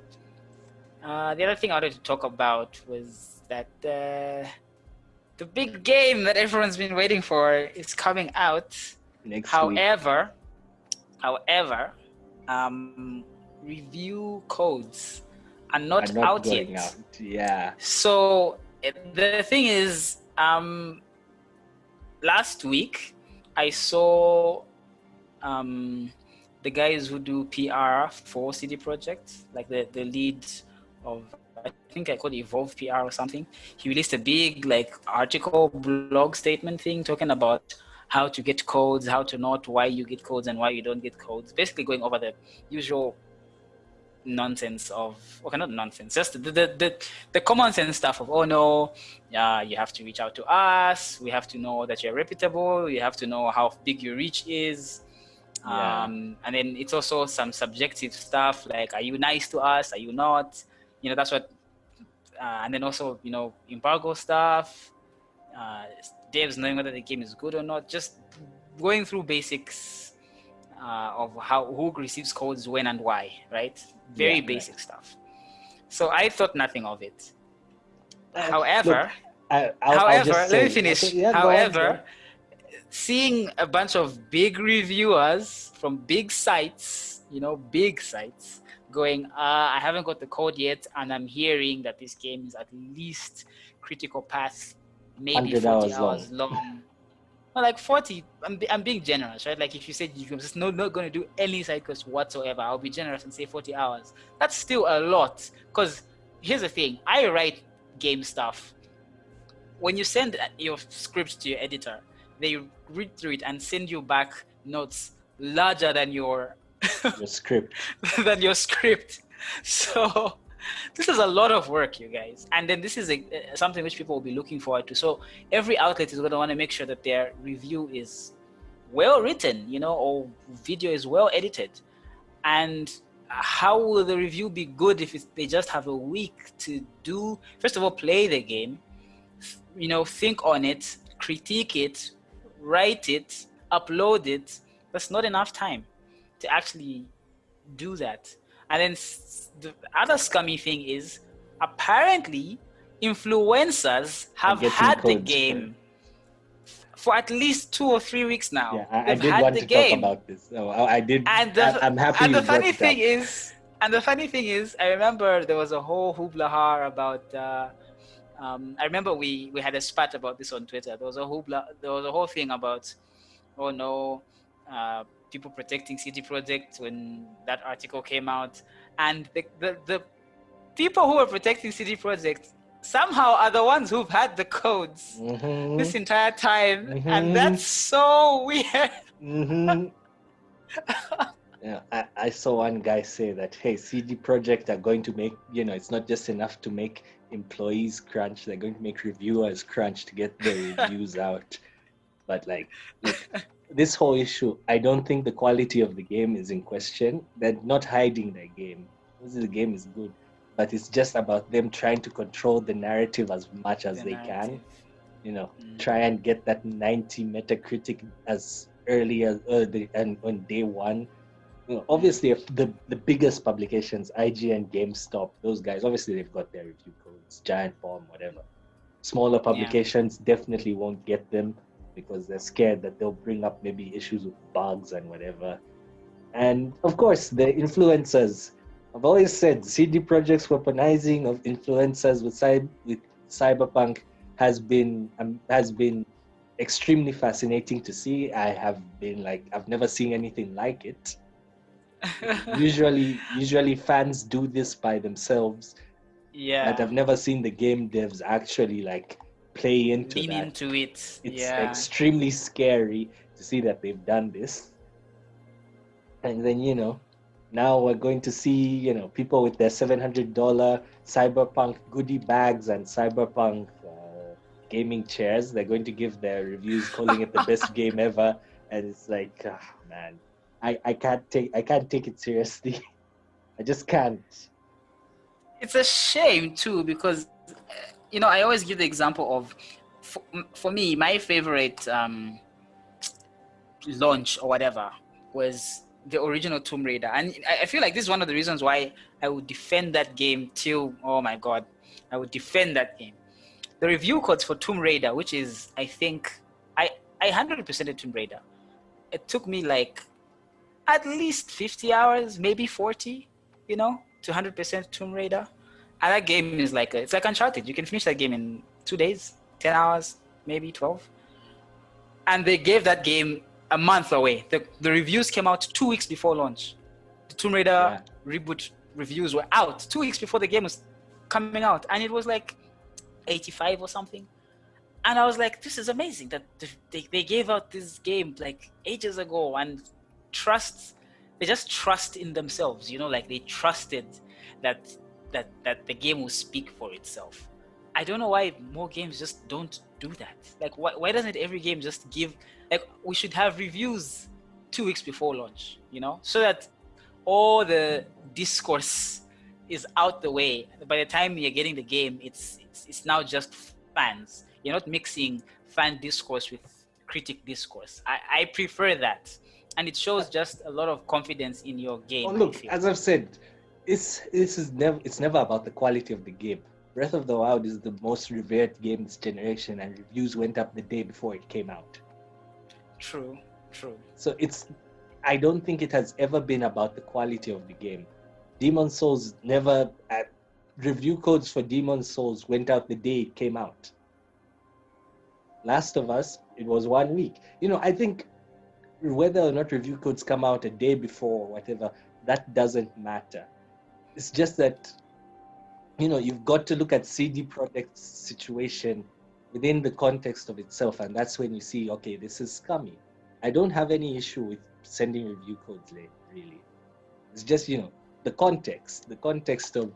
[SPEAKER 1] The other thing I wanted to talk about was that the big game that everyone's been waiting for is coming out
[SPEAKER 2] next
[SPEAKER 1] week. However, review codes are not out yet.
[SPEAKER 2] Yeah.
[SPEAKER 1] So the thing is, last week I saw the guys who do PR for CD Projekt, like the lead of, I think I called it Evolve PR or something. He released a big article, blog statement thing talking about how to get codes, how to not, why you get codes and why you don't get codes. Basically going over the usual nonsense of, okay, not nonsense, just the common sense stuff of, oh no, you have to reach out to us, we have to know that you're reputable, you have to know how big your reach is. And then it's also some subjective stuff like, are you nice to us, are you not? That's what, and then also, embargo stuff, devs knowing whether the game is good or not, just going through basics of who receives codes when and why, right? Very basic stuff. So I thought nothing of it. However,
[SPEAKER 2] I'll
[SPEAKER 1] However,
[SPEAKER 2] just
[SPEAKER 1] let me
[SPEAKER 2] say,
[SPEAKER 1] finish.
[SPEAKER 2] okay, yeah,
[SPEAKER 1] However, seeing a bunch of big reviewers from big sites, big sites, going, I haven't got the code yet, and I'm hearing that this game is at least critical path, maybe
[SPEAKER 2] 100
[SPEAKER 1] 40
[SPEAKER 2] hours
[SPEAKER 1] hours long. Well, like 40, I'm being generous, right? Like if you said you're just not going to do any side quest whatsoever, I'll be generous and say 40 hours. That's still a lot. Because here's the thing, I write game stuff. When you send your script to your editor, they read through it and send you back notes larger than your
[SPEAKER 2] script.
[SPEAKER 1] than your script. So this is a lot of work, you guys. And then this is something which people will be looking forward to. So every outlet is going to want to make sure that their review is well written, or video is well edited. And how will the review be good if they just have a week to do, first of all, play the game, think on it, critique it, write it, upload it? That's not enough time to actually do that. And then the other scummy thing is, apparently, influencers have had the game for at least 2 or 3 weeks now.
[SPEAKER 2] Yeah, I did want to talk about this. I did. I'm happy.
[SPEAKER 1] And the funny thing is, I remember there was a whole hoopla about. I remember we had a spat about this on Twitter. There was a whole thing about, oh no, people protecting CD Projekt when that article came out, and the people who were protecting CD Projekt somehow are the ones who've had the codes this entire time, and that's so weird.
[SPEAKER 2] Yeah, I saw one guy say that, hey, CD Projekt are going to make, it's not just enough to make employees crunch, they're going to make reviewers crunch to get their reviews out. But like this whole issue, I don't think the quality of the game is in question. They're not hiding their game. The game is good, but it's just about them trying to control the narrative as much as they can. Try and get that 90 Metacritic as early as and on day one. Obviously, if the biggest publications, IGN, GameStop, those guys, obviously they've got their review codes, Giant Bomb, whatever. Smaller publications definitely won't get them because they're scared that they'll bring up maybe issues with bugs and whatever. And of course, the influencers. I've always said CD Projekt's weaponizing of influencers with Cyberpunk has been extremely fascinating to see. I've never seen anything like it. Usually fans do this by themselves.
[SPEAKER 1] Yeah.
[SPEAKER 2] But I've never seen the game devs actually play into
[SPEAKER 1] lean
[SPEAKER 2] that.
[SPEAKER 1] into it.
[SPEAKER 2] It's extremely scary to see that they've done this. And then now we're going to see people with their $700 Cyberpunk goodie bags and Cyberpunk gaming chairs. They're going to give their reviews calling it the best game ever, and it's like, man, I can't take it seriously. I just can't.
[SPEAKER 1] It's a shame too, because I always give the example of, for me, my favorite launch or whatever was the original Tomb Raider, and I feel like this is one of the reasons why I would defend that game till, oh my god, I would defend that game. The review codes for Tomb Raider, which is, I think, I 100%ed Tomb Raider. It took me at least 50 hours, maybe 40, to 100% Tomb Raider. And that game is it's like Uncharted. You can finish that game in 2 days, 10 hours, maybe 12. And they gave that game a month away. The reviews came out 2 weeks before launch. The Tomb Raider reboot reviews were out 2 weeks before the game was coming out. And it was 85 or something. And I was like, this is amazing that they gave out this game ages ago, and they just trust in themselves, they trusted that the game will speak for itself. I don't know why more games just don't do that. Why doesn't every game just give, we should have reviews 2 weeks before launch, so that all the discourse is out the way. By the time you're getting the game, it's now just fans. You're not mixing fan discourse with critic discourse. I prefer that. And it shows just a lot of confidence in your game.
[SPEAKER 2] Oh, look, as I've said, it's never about the quality of the game. Breath of the Wild is the most revered game this generation, and reviews went up the day before it came out.
[SPEAKER 1] True.
[SPEAKER 2] So I don't think it has ever been about the quality of the game. Demon Souls never, review codes for Demon Souls went out the day it came out. Last of Us, it was 1 week. I think whether or not review codes come out a day before or whatever, that doesn't matter. It's just that, you've got to look at CD Projekt's situation within the context of itself, and that's when you see, okay, this is scummy. I don't have any issue with sending review codes late, really. It's just, the context of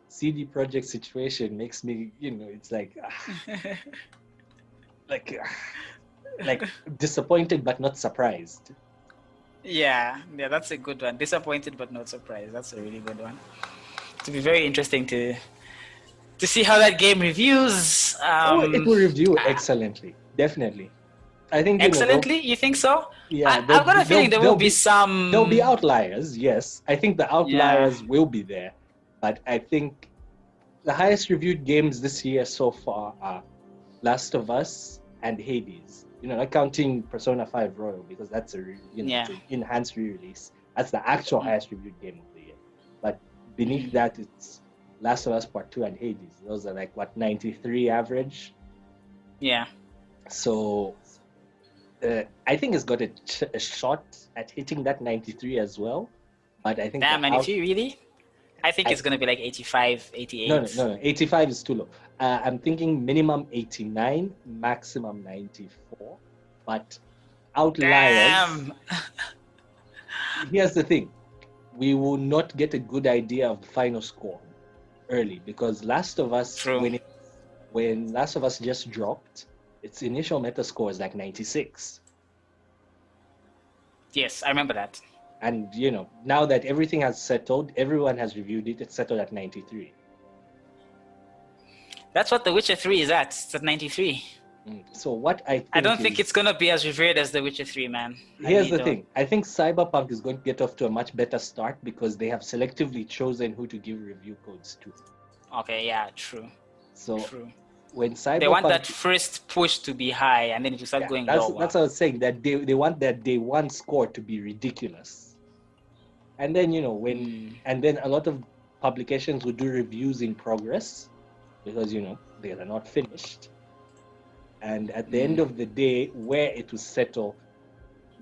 [SPEAKER 2] CD Projekt situation makes me, it's like, like disappointed but not surprised.
[SPEAKER 1] Yeah, that's a good one. Disappointed but not surprised. That's a really good one. It'll be very interesting to see how that game reviews.
[SPEAKER 2] It will review excellently, definitely. I think
[SPEAKER 1] excellently. You think so?
[SPEAKER 2] Yeah,
[SPEAKER 1] I've got a feeling there will be some.
[SPEAKER 2] There'll be outliers. Yes, I think the outliers will be there, but I think the highest reviewed games this year so far are Last of Us and Hades. Not counting Persona 5 Royal because that's it's an enhanced re-release. That's the actual highest reviewed game of the year. But beneath that, it's Last of Us Part 2 and Hades. Those are 93 average.
[SPEAKER 1] Yeah.
[SPEAKER 2] So I think it's got a shot at hitting that 93 as well. But I think
[SPEAKER 1] 93 really? I think it's going to be 85, 88.
[SPEAKER 2] No. 85 is too low. I'm thinking minimum 89, maximum 94. But outliers.
[SPEAKER 1] Damn.
[SPEAKER 2] Here's the thing. We will not get a good idea of the final score early because Last of Us, when Last of Us just dropped, its initial meta score is 96.
[SPEAKER 1] Yes, I remember that.
[SPEAKER 2] And, now that everything has settled, everyone has reviewed it, it's settled at 93.
[SPEAKER 1] That's what The Witcher 3 is at. It's at 93.
[SPEAKER 2] So what I
[SPEAKER 1] don't think it's going to be as revered as The Witcher 3, man.
[SPEAKER 2] Here's the thing. I think Cyberpunk is going to get off to a much better start because they have selectively chosen who to give review codes to.
[SPEAKER 1] Okay, yeah, true.
[SPEAKER 2] So
[SPEAKER 1] true.
[SPEAKER 2] When Cyberpunk...
[SPEAKER 1] They want that first push to be high and then it will start going lower.
[SPEAKER 2] That's what I was saying, that they want that day one score to be ridiculous. And then, and then a lot of publications will do reviews in progress because, they are not finished. And at the end of the day, where it will settle,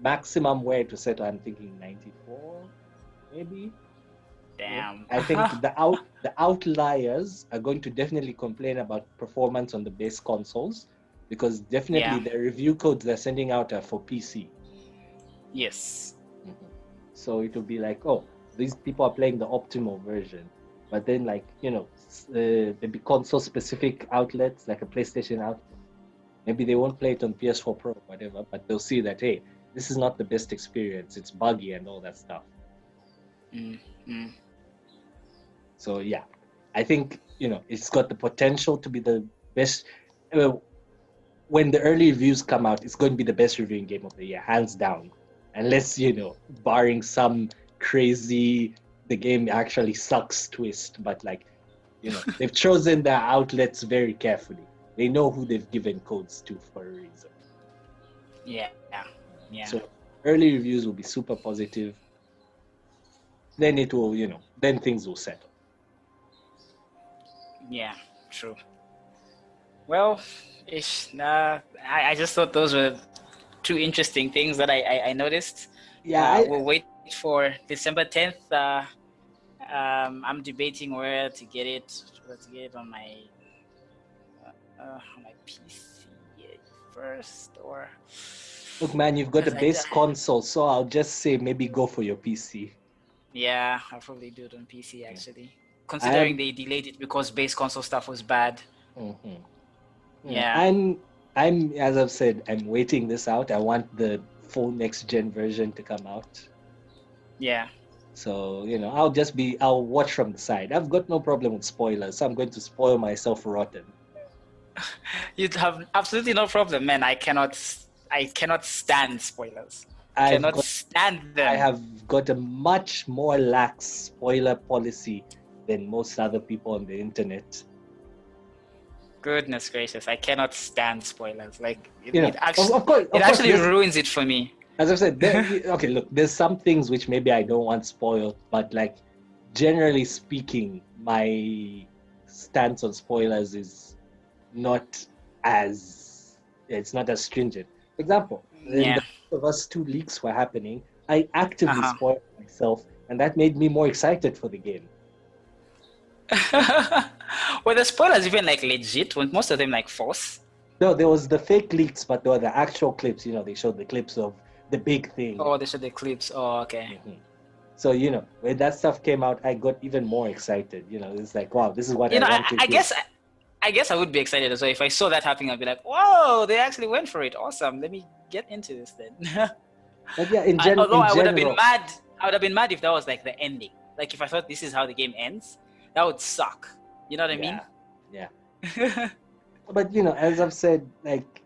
[SPEAKER 2] maximum where it will settle, I'm thinking 94, maybe.
[SPEAKER 1] Damn.
[SPEAKER 2] I think the outliers are going to definitely complain about performance on the base consoles because definitely the review codes they're sending out are for PC.
[SPEAKER 1] Yes.
[SPEAKER 2] So it will be these people are playing the optimal version. But then maybe console specific outlets like a PlayStation outlet. Maybe they won't play it on PS4 Pro or whatever, but they'll see that, hey, this is not the best experience. It's buggy and all that stuff. So, yeah, I think, it's got the potential to be the best. When the early reviews come out, it's going to be the best reviewing game of the year, hands down. Unless, barring some crazy, the game actually sucks twist. But, they've chosen their outlets very carefully. They know who they've given codes to for a reason.
[SPEAKER 1] Yeah.
[SPEAKER 2] So early reviews will be super positive. Then it will, then things will settle.
[SPEAKER 1] Yeah, true. Well, I just thought those were two interesting things that I noticed.
[SPEAKER 2] Yeah.
[SPEAKER 1] We'll wait for December 10th. I'm debating where to get it. On my PC first or...
[SPEAKER 2] Look, man, you've got a base console, so I'll just say maybe go for your PC.
[SPEAKER 1] Yeah, I'll probably do it on PC actually. Considering they delayed it because base console stuff was bad.
[SPEAKER 2] Mm-hmm.
[SPEAKER 1] Yeah.
[SPEAKER 2] I'm as I've said, I'm waiting this out. I want the full next gen version to come out.
[SPEAKER 1] Yeah.
[SPEAKER 2] So, I'll watch from the side. I've got no problem with spoilers, so I'm going to spoil myself rotten.
[SPEAKER 1] You'd have absolutely no problem, man. I cannot stand spoilers. I cannot stand them.
[SPEAKER 2] I have got a much more lax spoiler policy than most other people on the internet.
[SPEAKER 1] Goodness gracious, I cannot stand spoilers. Like
[SPEAKER 2] You know,
[SPEAKER 1] it actually,
[SPEAKER 2] of course,
[SPEAKER 1] it actually
[SPEAKER 2] there's-
[SPEAKER 1] ruins it for me.
[SPEAKER 2] as I've said, okay, look, there's some things which maybe I don't want spoiled, but like generally speaking, my stance on spoilers is not it's not as stringent. For example, when
[SPEAKER 1] Yeah.
[SPEAKER 2] the Last of Us 2 leaks were happening, I actively
[SPEAKER 1] Uh-huh.
[SPEAKER 2] spoiled myself, and that made me more excited for the game.
[SPEAKER 1] Were the spoilers even like legit? Weren't most of them like false?
[SPEAKER 2] No, there was the fake leaks, but there were the actual clips. You know, they showed the clips of the big thing.
[SPEAKER 1] Oh, they showed the clips. Oh, okay.
[SPEAKER 2] Mhm. So, you know, when that stuff came out, I got even more excited. You know, it's like, wow, this is what
[SPEAKER 1] You
[SPEAKER 2] I
[SPEAKER 1] know,
[SPEAKER 2] want to
[SPEAKER 1] I
[SPEAKER 2] do.
[SPEAKER 1] guess I guess I would be excited as well if I saw that happening. I'd be like, "Whoa, they actually went for it! Awesome! Let me get into this then."
[SPEAKER 2] But yeah, in
[SPEAKER 1] Although I would have been
[SPEAKER 2] general,
[SPEAKER 1] mad. I would have been mad if that was like the ending. Like if I thought this is how the game ends, that would suck. You know what I mean?
[SPEAKER 2] Yeah. But you know, as I've said, like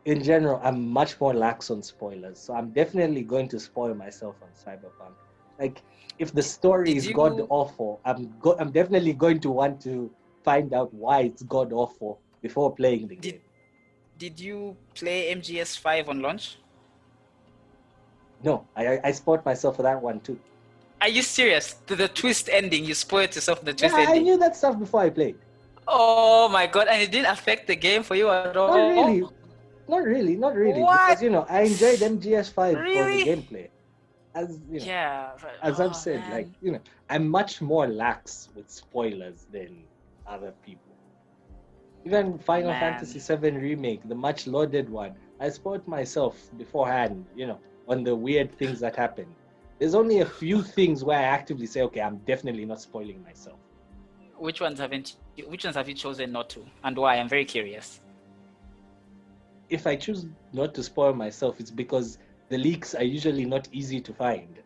[SPEAKER 2] in general, I'm much more lax on spoilers. So I'm definitely going to spoil myself on Cyberpunk. Like if the story
[SPEAKER 1] Did
[SPEAKER 2] is
[SPEAKER 1] you-
[SPEAKER 2] god awful, I'm definitely going to want to find out why it's god awful before playing the game.
[SPEAKER 1] Did you play MGS5 on launch?
[SPEAKER 2] No, I spoiled myself for that one too.
[SPEAKER 1] Are you serious? The twist ending, you spoiled yourself the twist
[SPEAKER 2] Yeah, I
[SPEAKER 1] ending.
[SPEAKER 2] knew that stuff before I played.
[SPEAKER 1] Oh my god! And it didn't affect the game for you at all.
[SPEAKER 2] Not really.
[SPEAKER 1] What?
[SPEAKER 2] Because you know, I enjoyed MGS5 for
[SPEAKER 1] Really?
[SPEAKER 2] the gameplay. As you know,
[SPEAKER 1] Yeah.
[SPEAKER 2] as I've said,
[SPEAKER 1] man.
[SPEAKER 2] like you know, I'm much more lax with spoilers than other people. Even Final
[SPEAKER 1] Man.
[SPEAKER 2] Fantasy VII Remake, the much lauded one, I spoiled myself beforehand, you know, on the weird things that happen. There's only a few things where I actively say, okay, I'm definitely not spoiling myself.
[SPEAKER 1] Which ones have you chosen not to, and why? I'm very curious.
[SPEAKER 2] If I choose not to spoil myself, it's because the leaks are usually not easy to find.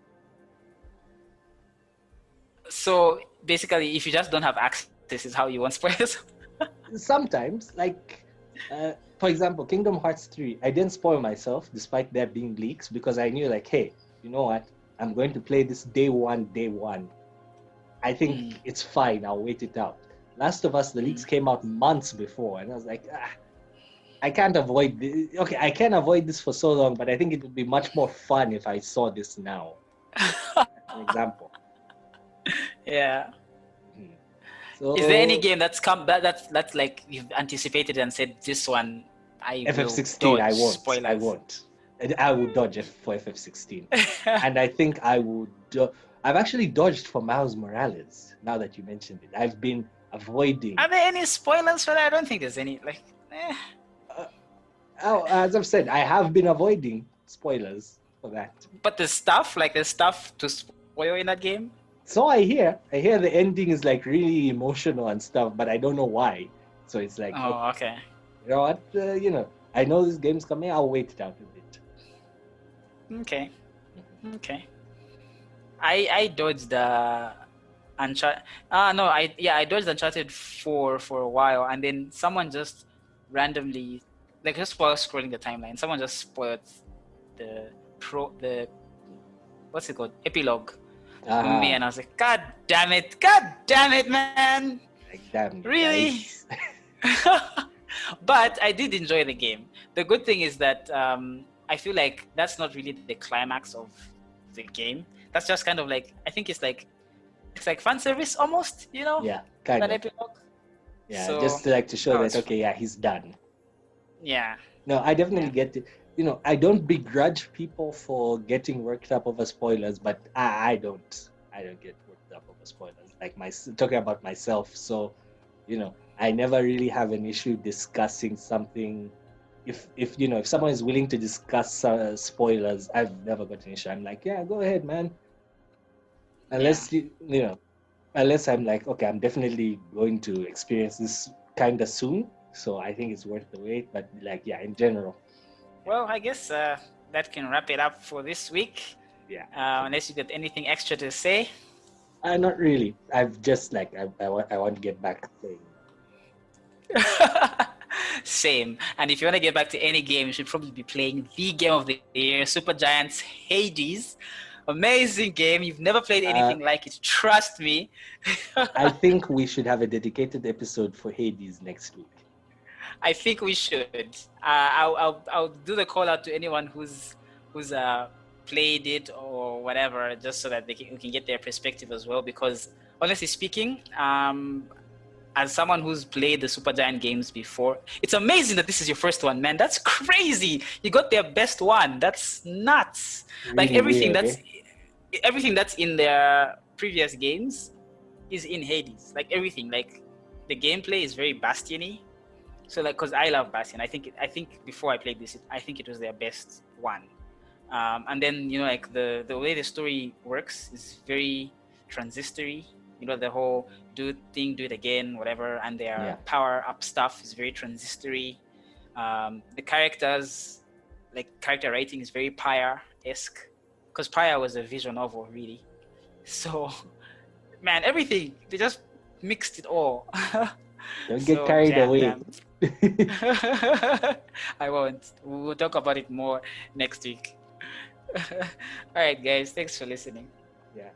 [SPEAKER 1] So basically, if you just don't have access, is how you want spoilers.
[SPEAKER 2] Sometimes, like, for example, Kingdom Hearts 3, I didn't spoil myself despite there being leaks because I knew, like, hey, you know what? I'm going to play this day one. I think it's fine. I'll wait it out. Last of Us, the leaks came out months before, and I was like, I can't avoid this. Okay, I can avoid this for so long, but I think it would be much more fun if I saw this now. For example.
[SPEAKER 1] Yeah.
[SPEAKER 2] So,
[SPEAKER 1] Is there any game that's come that's like you've anticipated and said this one I
[SPEAKER 2] FF16?
[SPEAKER 1] will dodge
[SPEAKER 2] I won't.
[SPEAKER 1] spoilers.
[SPEAKER 2] I won't. I would dodge it for FF16, and I think I would. I've actually dodged for Miles Morales. Now that you mentioned it, I've been avoiding.
[SPEAKER 1] Are there any spoilers for that? I don't think there's any. Like,
[SPEAKER 2] As I've said, I have been avoiding spoilers for that.
[SPEAKER 1] But there's stuff to spoil in that game.
[SPEAKER 2] So I hear the ending is like really emotional and stuff, but I don't know why. So it's like,
[SPEAKER 1] Oh, okay.
[SPEAKER 2] you know what? You know, I know this game's coming. I'll wait it out a bit.
[SPEAKER 1] Okay. I dodged the Uncharted. I dodged Uncharted 4 for a while, and then someone just randomly, like just while scrolling the timeline, someone just spoiled the what's it called, epilogue. Me, and I was like, God damn it, man!
[SPEAKER 2] Like, damn,
[SPEAKER 1] Really?
[SPEAKER 2] guys.
[SPEAKER 1] But I did enjoy the game. The good thing is that I feel like that's not really the climax of the game. That's just kind of like, I think it's like fan service almost, you know?
[SPEAKER 2] Yeah, kind
[SPEAKER 1] that
[SPEAKER 2] of.
[SPEAKER 1] epilogue.
[SPEAKER 2] Yeah,
[SPEAKER 1] So,
[SPEAKER 2] just to show
[SPEAKER 1] no,
[SPEAKER 2] that,
[SPEAKER 1] it's
[SPEAKER 2] okay, yeah, he's done.
[SPEAKER 1] Yeah.
[SPEAKER 2] No, I definitely
[SPEAKER 1] Yeah.
[SPEAKER 2] get it. You know, I don't begrudge people for getting worked up over spoilers, but I don't get worked up over spoilers. Like talking about myself, so you know, I never really have an issue discussing something. If you know, if someone is willing to discuss spoilers, I've never got an issue. I'm like, yeah, go ahead, man. Unless you know, unless I'm like, okay, I'm definitely going to experience this kind of soon, so I think it's worth the wait. But like, yeah, in general.
[SPEAKER 1] Well, I guess that can wrap it up for this week.
[SPEAKER 2] Yeah.
[SPEAKER 1] Unless you got anything extra to say.
[SPEAKER 2] Not really. I've just like I want to get back playing.
[SPEAKER 1] Same. And if you want to get back to any game, you should probably be playing the game of the year, Supergiant's Hades. Amazing game. You've never played anything like it. Trust me.
[SPEAKER 2] I think we should have a dedicated episode for Hades next week.
[SPEAKER 1] I think we should. I'll do the call out to anyone who's played it or whatever, just so that we can get their perspective as well. Because honestly speaking, as someone who's played the Supergiant games before, it's amazing that this is your first one, man. That's crazy. You got their best one. That's nuts.
[SPEAKER 2] Really
[SPEAKER 1] like everything
[SPEAKER 2] weird,
[SPEAKER 1] everything that's in their previous games is in Hades. Like everything, like the gameplay is very Bastion-y. So like, cause I love Bastion. I think before I played this, I think it was their best one. And then like the way the story works is very transistory. The whole do it again, whatever, and their power up stuff is very transistory. The characters, like character writing, is very Pyre-esque, because Pyre was a visual novel, really. So, man, everything, they just mixed it all.
[SPEAKER 2] Don't get carried away.
[SPEAKER 1] I won't. We'll talk about it more next week. All right, guys. Thanks for listening.
[SPEAKER 2] Yeah.